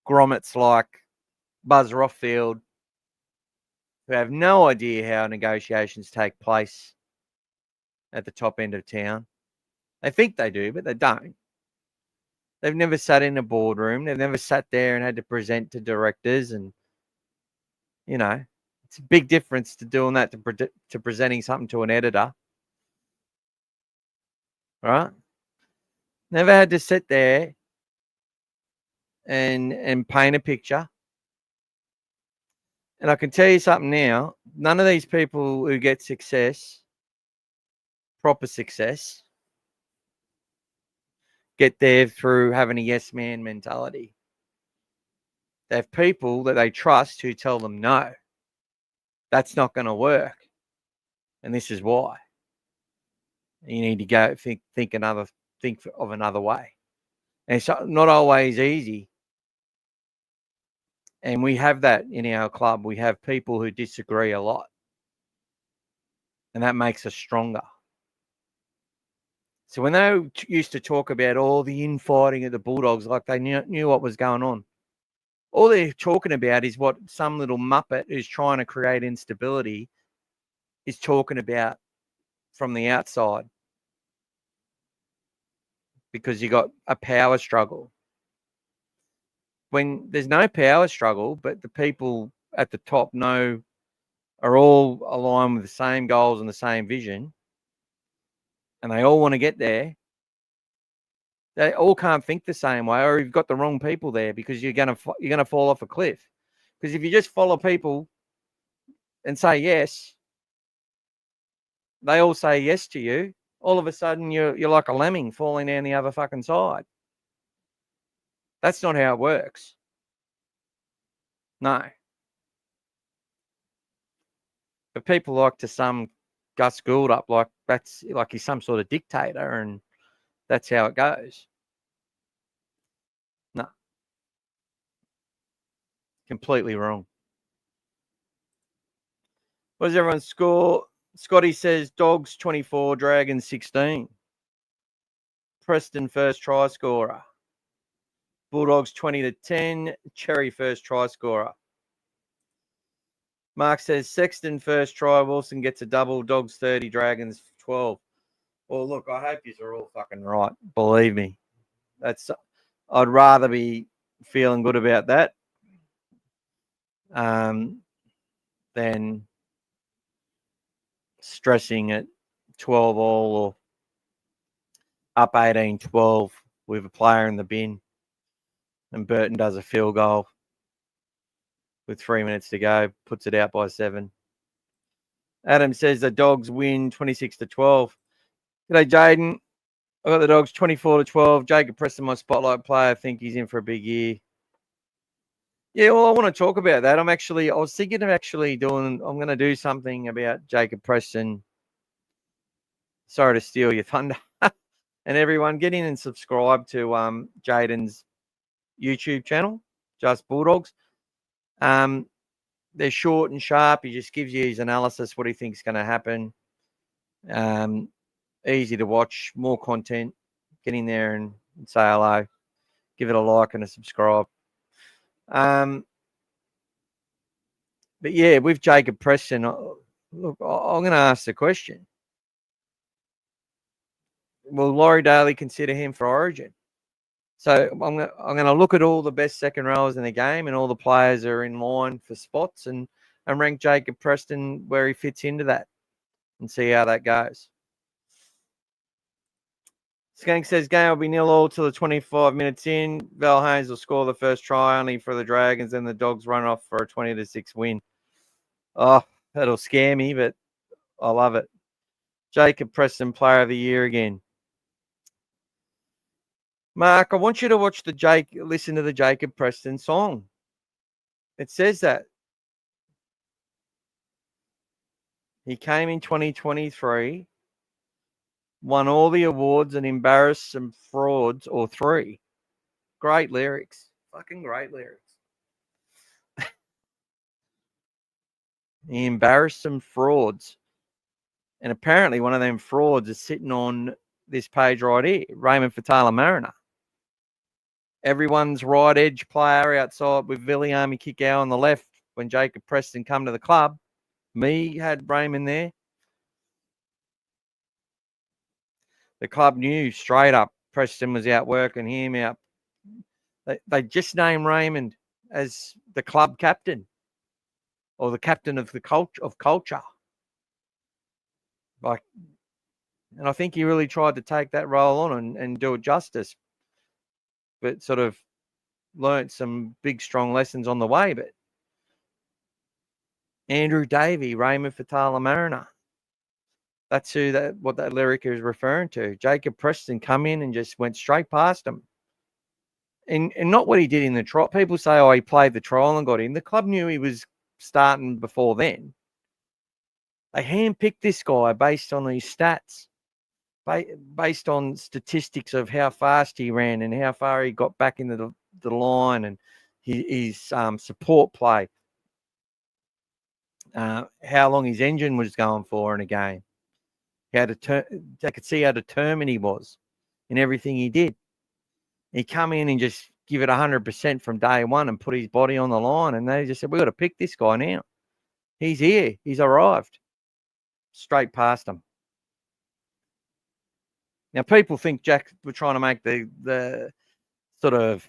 grommets like Buzz Rothfield, who have no idea how negotiations take place at the top end of town, they think they do, but they don't. They've never sat in a boardroom. They've never sat there and had to present to directors. And, it's a big difference to doing that to presenting something to an editor. Right? Never had to sit there and paint a picture. And I can tell you something now. None of these people who get success, proper success, get there through having a yes man mentality. They have people that they trust who tell them no, that's not going to work, and this is why. You need to go think of another way. And it's not always easy. And we have that in our club. We have people who disagree a lot, and that makes us stronger. So when they used to talk about all the infighting of the Bulldogs, like they knew what was going on, all they're talking about is what some little muppet who's trying to create instability is talking about from the outside, because you got a power struggle. When there's no power struggle, but the people at the top are all aligned with the same goals and the same vision, and they all want to get there, they all can't think the same way, or you've got the wrong people there, because you're gonna fall off a cliff. Because if you just follow people and say yes, they all say yes to you, all of a sudden you're like a lemming falling down the other fucking side. That's not how it works. No. But people like to sum Gus Gould up like that's like he's some sort of dictator and that's how it goes. No. Completely wrong. What does everyone score? Scotty says Dogs 24, Dragons 16. Preston first try scorer. Bulldogs 20-10. Cherry first try scorer. Mark says Sexton first try. Wilson gets a double. Dogs 30, Dragons 12. Well, look, I hope you're all fucking right. Believe me. I'd rather be feeling good about that than stressing at 12 all or up 18-12 with a player in the bin, and Burton does a field goal with 3 minutes to go, puts it out by 7. Adam says the Dogs win 26-12. G'day, Jaden. I got the Dogs 24-12. Jacob Preston, my spotlight player. I think he's in for a big year. Yeah, well, I want to talk about that. I was thinking of I'm going to do something about Jacob Preston. Sorry to steal your thunder. And everyone, get in and subscribe to Jaden's YouTube channel, Just Bulldogs. They're short and sharp. He just gives you his analysis, what he thinks is going to happen. Easy to watch, more content. Get in there and say hello. Give it a like and a subscribe. But yeah, with Jacob Preston, look, I'm going to ask the question. Will Laurie Daly consider him for Origin? So I'm going to look at all the best second rowers in the game and all the players are in line for spots and rank Jacob Preston where he fits into that and see how that goes. Skank says game will be 0-0 till the 25 minutes in. Val Haynes will score the first try only for the Dragons, and the Dogs run off for a 20-6 win. Oh, that'll scare me, but I love it. Jacob Preston, Player of the Year again. Mark, I want you to listen to the Jacob Preston song. It says that. He came in 2023, won all the awards and embarrassed some frauds or 3. Great lyrics. Fucking great lyrics. He embarrassed some frauds. And apparently one of them frauds is sitting on this page right here, Raymond Fatala-Mariner. Everyone's right edge player outside with Viliami Kikau on the left when Jacob Preston come to the club. Me had Raymond there. The club knew straight up Preston was out working him out. They just named Raymond as the club captain or the captain of the culture. And I think he really tried to take that role on and do it justice, but sort of learnt some big, strong lessons on the way. But Andrew Davey, Raymond Fatala-Mariner. That's what that lyric is referring to. Jacob Preston come in and just went straight past him. And not what he did in the trial. People say, oh, he played the trial and got in. The club knew he was starting before then. They handpicked this guy based on these stats, based on statistics of how fast he ran and how far he got back into the line and his support play, how long his engine was going for in a game. They could see how determined he was in everything he did. He come in and just give it 100% from day one and put his body on the line. And they just said, we've got to pick this guy now. He's here. He's arrived. Straight past him. Now, people think Jack were trying to make the sort of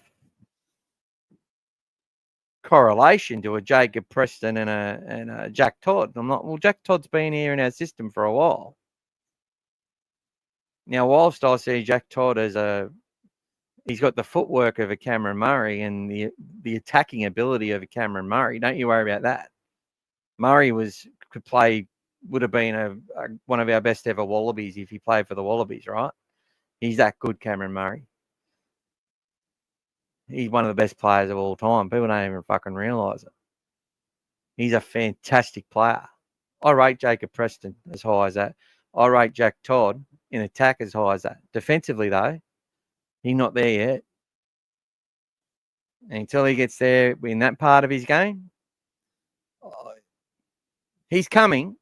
correlation to a Jacob Preston and a Jack Todd. I'm not, well, Jack Todd's been here in our system for a while. Now, whilst I see Jack Todd as he's got the footwork of a Cameron Murray and the attacking ability of a Cameron Murray. Don't you worry about that. Murray would have been one of our best ever Wallabies if he played for the Wallabies, right? He's that good, Cameron Murray. He's one of the best players of all time. People don't even fucking realise it. He's a fantastic player. I rate Jacob Preston as high as that. I rate Jack Todd in attack as high as that. Defensively, though, he's not there yet. And until he gets there in that part of his game, he's coming.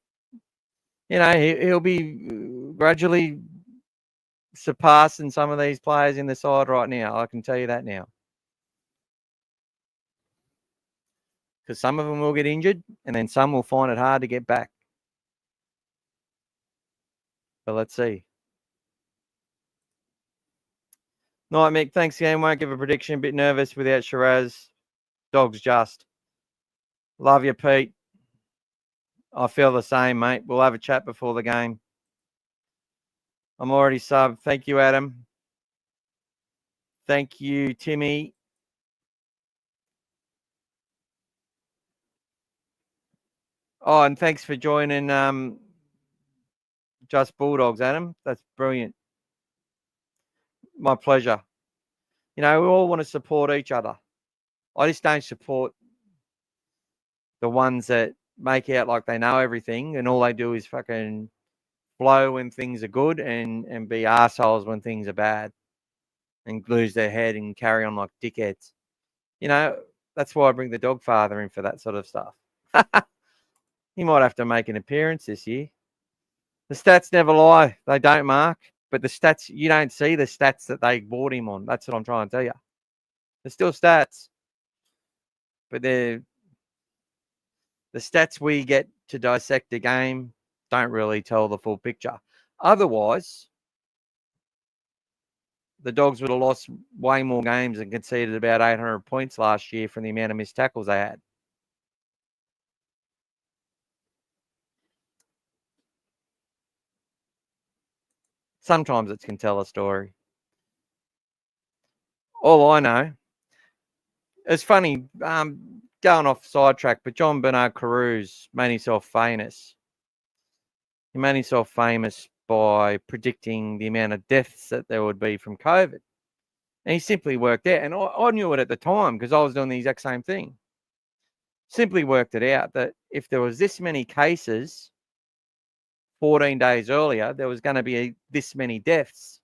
You know, he'll be gradually surpassing some of these players in the side right now. I can tell you that now. Because some of them will get injured and then some will find it hard to get back. But let's see. Night, Mick. Thanks again. Won't give a prediction. A bit nervous without Shiraz. Dogs just. Love you, Pete. I feel the same, mate. We'll have a chat before the game. I'm already subbed. Thank you, Adam. Thank you, Timmy. Oh, and thanks for joining Just Bulldogs, Adam. That's brilliant. My pleasure. We all want to support each other. I just don't support the ones that make out like they know everything and all they do is fucking blow when things are good and be assholes when things are bad and lose their head and carry on like dickheads. That's why I bring the dog father in for that sort of stuff. He might have to make an appearance this year. The stats never lie. They don't, Mark. But the stats, you don't see the stats that they bought him on. That's what I'm trying to tell you. They're still stats. But the stats we get to dissect a game don't really tell the full picture. Otherwise, the Dogs would have lost way more games and conceded about 800 points last year from the amount of missed tackles they had. Sometimes it can tell a story. All I know, it's funny, going off sidetrack, but John Bernard Carews made himself famous. He made himself famous by predicting the amount of deaths that there would be from COVID. And he simply worked out, and I knew it at the time because I was doing the exact same thing. Simply worked it out that if there was this many cases 14 days earlier, there was going to be this many deaths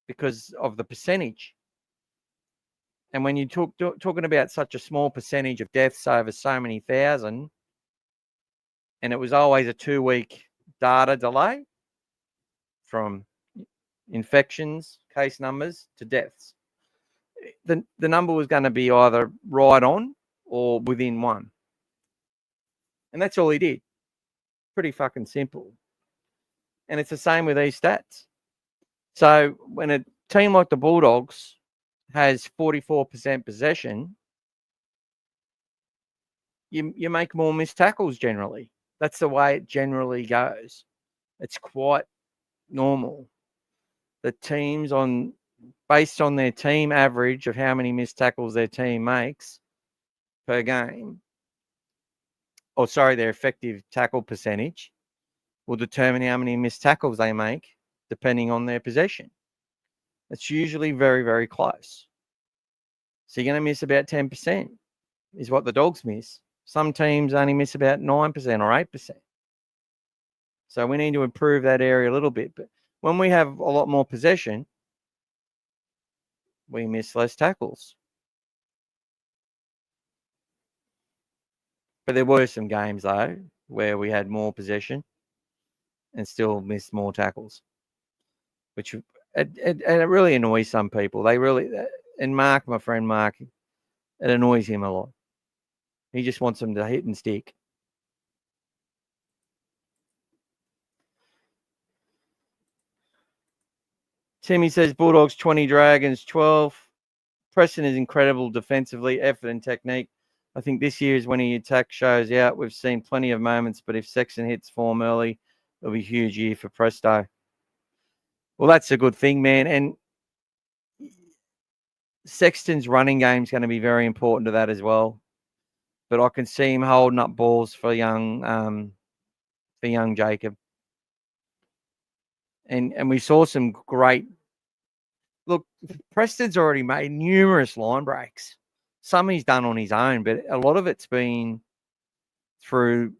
because of the percentage. And when you talking about such a small percentage of deaths over so many thousand, and it was always a 2-week data delay from infections, case numbers to deaths, the number was going to be either right on or within one. And that's all he did. Pretty fucking simple. And it's the same with these stats. So when a team like the Bulldogs has 44% possession, you make more missed tackles generally. That's the way it generally goes. It's quite normal. The teams based on their team average of how many missed tackles their team makes per game, their effective tackle percentage will determine how many missed tackles they make depending on their possession. It's usually very, very close. So you're going to miss about 10% is what the Dogs miss. Some teams only miss about 9% or 8%. So we need to improve that area a little bit. But when we have a lot more possession, we miss less tackles. But there were some games, though, where we had more possession and still missed more tackles, which it really annoys some people. And Mark, my friend Mark, it annoys him a lot. He just wants them to hit and stick. Timmy says Bulldogs 20, Dragons 12. Preston is incredible defensively, effort and technique. I think this year is when he attack shows out. We've seen plenty of moments, but if Sexton hits form early, it'll be a huge year for Presto. Well, that's a good thing, man. And Sexton's running game is going to be very important to that as well. But I can see him holding up balls for young Jacob. And we saw some great. Look, Preston's already made numerous line breaks. Some he's done on his own, but a lot of it's been through,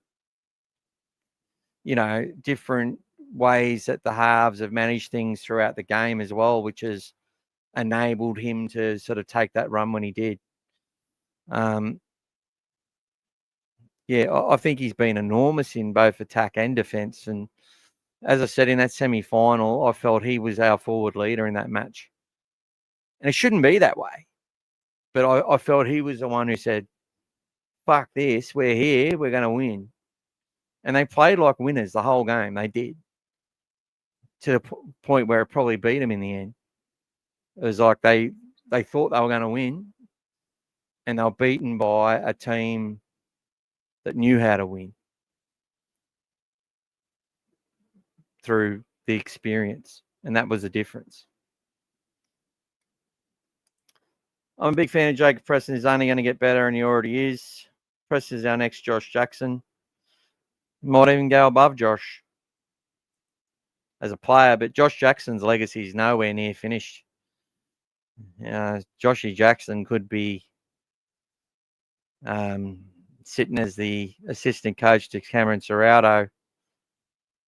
different ways that the halves have managed things throughout the game as well, which has enabled him to sort of take that run when he did. I think he's been enormous in both attack and defence. And as I said, in that semi-final, I felt he was our forward leader in that match. And it shouldn't be that way. But I felt he was the one who said, fuck this, we're here, we're going to win. And they played like winners the whole game. They did. To the point where it probably beat them in the end. It was like they thought they were going to win. And they were beaten by a team that knew how to win. through the experience, and that was the difference. I'm a big fan of Jacob Preston. He's only going to get better, and he already is. Preston is our next Josh Jackson. Might even go above Josh as a player, but Josh Jackson's legacy is nowhere near finished. Joshy Jackson could be sitting as the assistant coach to Cameron Ciraldo,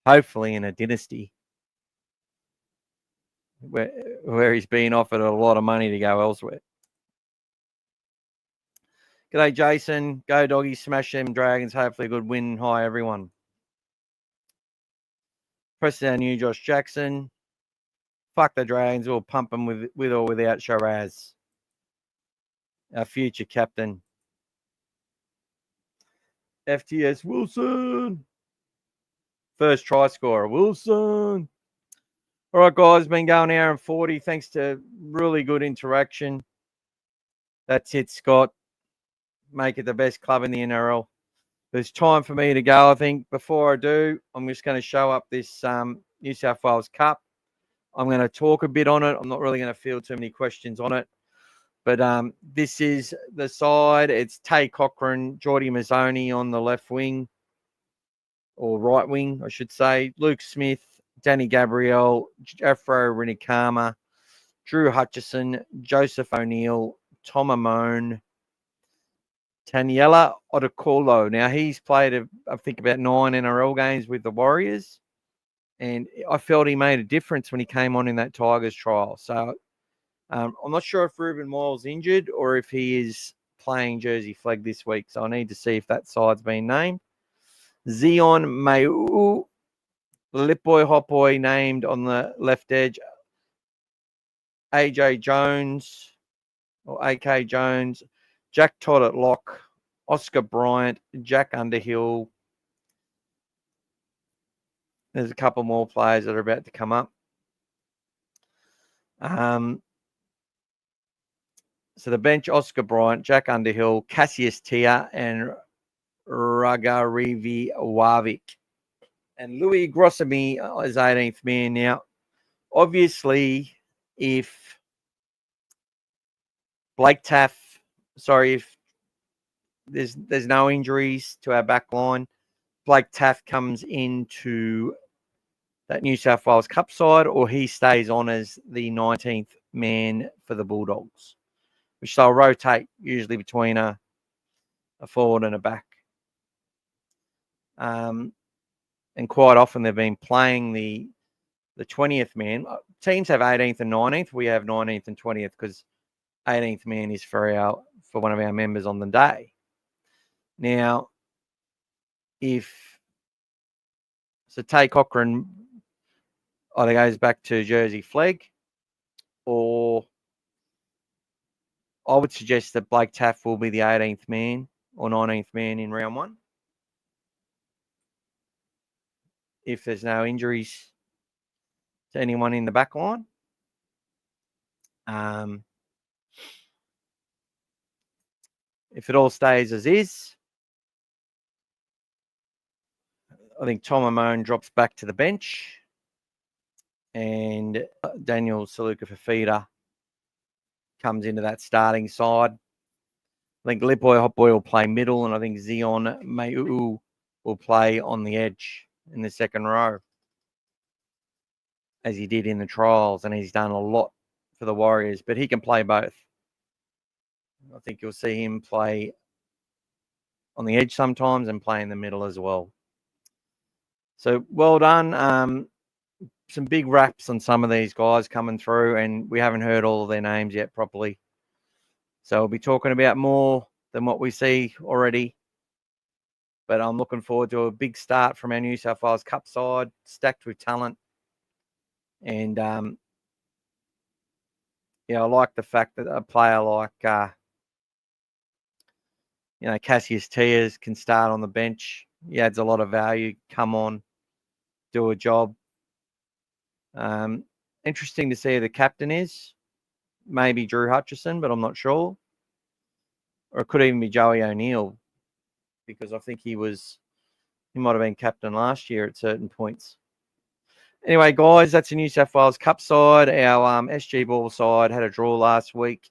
hopefully in a dynasty where he's been offered a lot of money to go elsewhere. G'day, Jason. Go doggies, smash them Dragons. Hopefully a good win. Hi, everyone. Press our new Josh Jackson. Fuck the Dragons. We'll pump them with or without Shiraz. Our future captain. FTS Wilson. First try scorer, Wilson. All right, guys. Been going hour and 40. Thanks to really good interaction. That's it, Scott. Make it the best club in the NRL. There's time for me to go, I think. Before I do, I'm just going to show up this New South Wales Cup. I'm going to talk a bit on it. I'm not really going to field too many questions on it. But this is the side. It's Tay Cochrane, Geordie Mazzoni on the left wing, or right wing, I should say. Luke Smith, Danny Gabriel, Jeffro Rinikama, Drew Hutchison, Joseph O'Neill, Tom Amone, Taniela Odokolo. Now, he's played, I think, about 9 NRL games with the Warriors, and I felt he made a difference when he came on in that Tigers trial. So I'm not sure if Ruben Moyle's injured or if he is playing Jersey flag this week. So I need to see if that side's been named. Zion Maeu, Lipboy Hopboy named on the left edge. AJ Jones or AK Jones. Jack Todd at lock, Oscar Bryant, Jack Underhill. There's a couple more players that are about to come up. So the bench, Oscar Bryant, Jack Underhill, Cassius Tia, and Ragarivi Wavik. And Louis Grossamy is 18th man. Now, obviously, if if there's no injuries to our back line, Blake Taft comes into that New South Wales Cup side, or he stays on as the 19th man for the Bulldogs, which they'll rotate usually between a forward and a back. And quite often they've been playing the 20th man. Teams have 18th and 19th. We have 19th and 20th because 18th man is for one of our members on the day. Now, Tay Cochrane either goes back to Jersey flag, or I would suggest that Blake Taft will be the 18th man or 19th man in round 1. If there's no injuries to anyone in the back line. If it all stays as is, I think Tom Amone drops back to the bench, and Daniel Saluka-Fafita comes into that starting side. I think Lipboy Hotboy will play middle, and I think Zion Maeu will play on the edge in the second row, as he did in the trials, and he's done a lot for the Warriors, but he can play both. I think you'll see him play on the edge sometimes and play in the middle as well. So well done. Some big raps on some of these guys coming through, and we haven't heard all of their names yet properly. So we'll be talking about more than what we see already. But I'm looking forward to a big start from our New South Wales Cup side, stacked with talent. And, I like the fact that a player like, Cassius Tiers can start on the bench. He adds a lot of value, come on, do a job. Interesting to see who the captain is. Maybe Drew Hutchison, but I'm not sure. Or it could even be Joey O'Neill, because I think he might have been captain last year at certain points. Anyway, guys, that's the New South Wales Cup side. Our SG Ball side had a draw last week.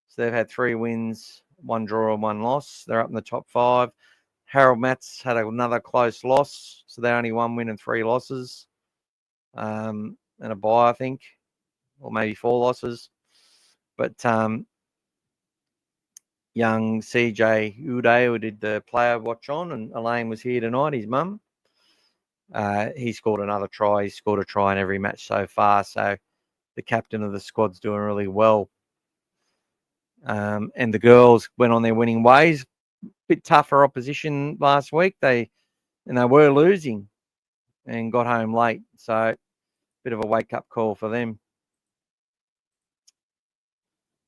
So they've had 3 wins, 1 draw and 1 loss. They're up in the top 5. Harold Matts had another close loss. So they're only 1 win and 3 losses. And a bye, I think. Or maybe 4 losses. But young CJ Uday, who did the player watch on, and Elaine was here tonight, his mum. He scored another try. He scored a try in every match so far. So the captain of the squad's doing really well. And the girls went on their winning ways. Bit tougher opposition last week. They were losing and got home late. So bit of a wake-up call for them.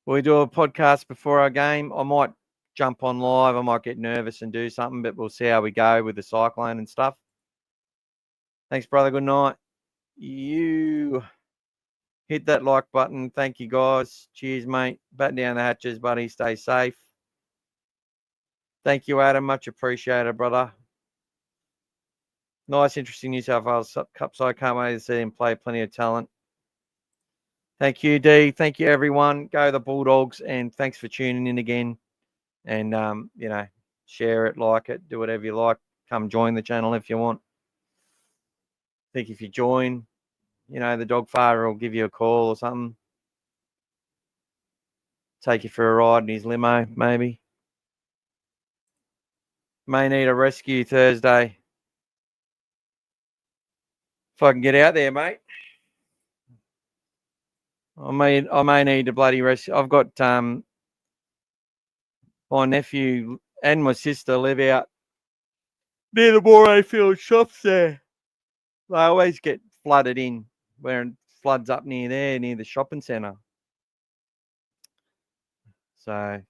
We do a podcast before our game. I might jump on live. I might get nervous and do something, but we'll see how we go with the cyclone and stuff. Thanks, brother. Good night. You hit that like button. Thank you, guys. Cheers, mate. Batten down the hatches, buddy. Stay safe. Thank you, Adam. Much appreciated, brother. Nice, interesting New South Wales Cup side. Can't wait to see them play. Plenty of talent. Thank you, D. Thank you, everyone. Go the Bulldogs, and thanks for tuning in again. And, share it, like it, do whatever you like. Come join the channel if you want. I think if you join, the dog father will give you a call or something. Take you for a ride in his limo, maybe. May need a rescue Thursday. If I can get out there, mate. I may need a bloody rescue. I've got my nephew and my sister live out near the Morayfield shops there. They always get flooded in, where it floods up near there, near the shopping centre. So,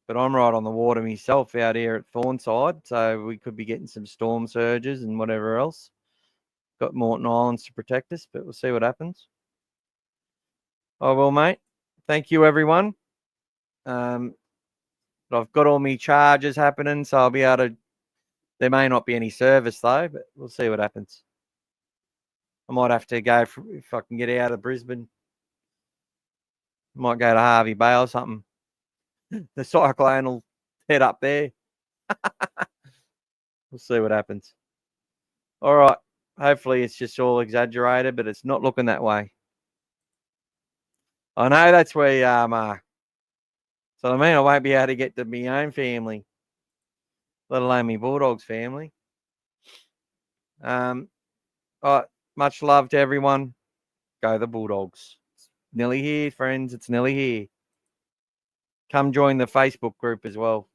but I'm right on the water myself out here at Thornside, so we could be getting some storm surges and whatever else. Got Moreton Islands to protect us, but we'll see what happens. I will, mate. Thank you, everyone. But I've got all my charges happening, so I'll be able to. There may not be any service though, but we'll see what happens. I might have to go if I can get out of Brisbane. I might go to Harvey Bay or something. The cyclone will head up there. We'll see what happens. All right. Hopefully it's just all exaggerated, but it's not looking that way. I know that's where you are, Mark. So I mean, I won't be able to get to my own family, let alone my Bulldogs family. All right, much love to everyone. Go the Bulldogs. It's nearly here, friends. It's nearly here. Come join the Facebook group as well.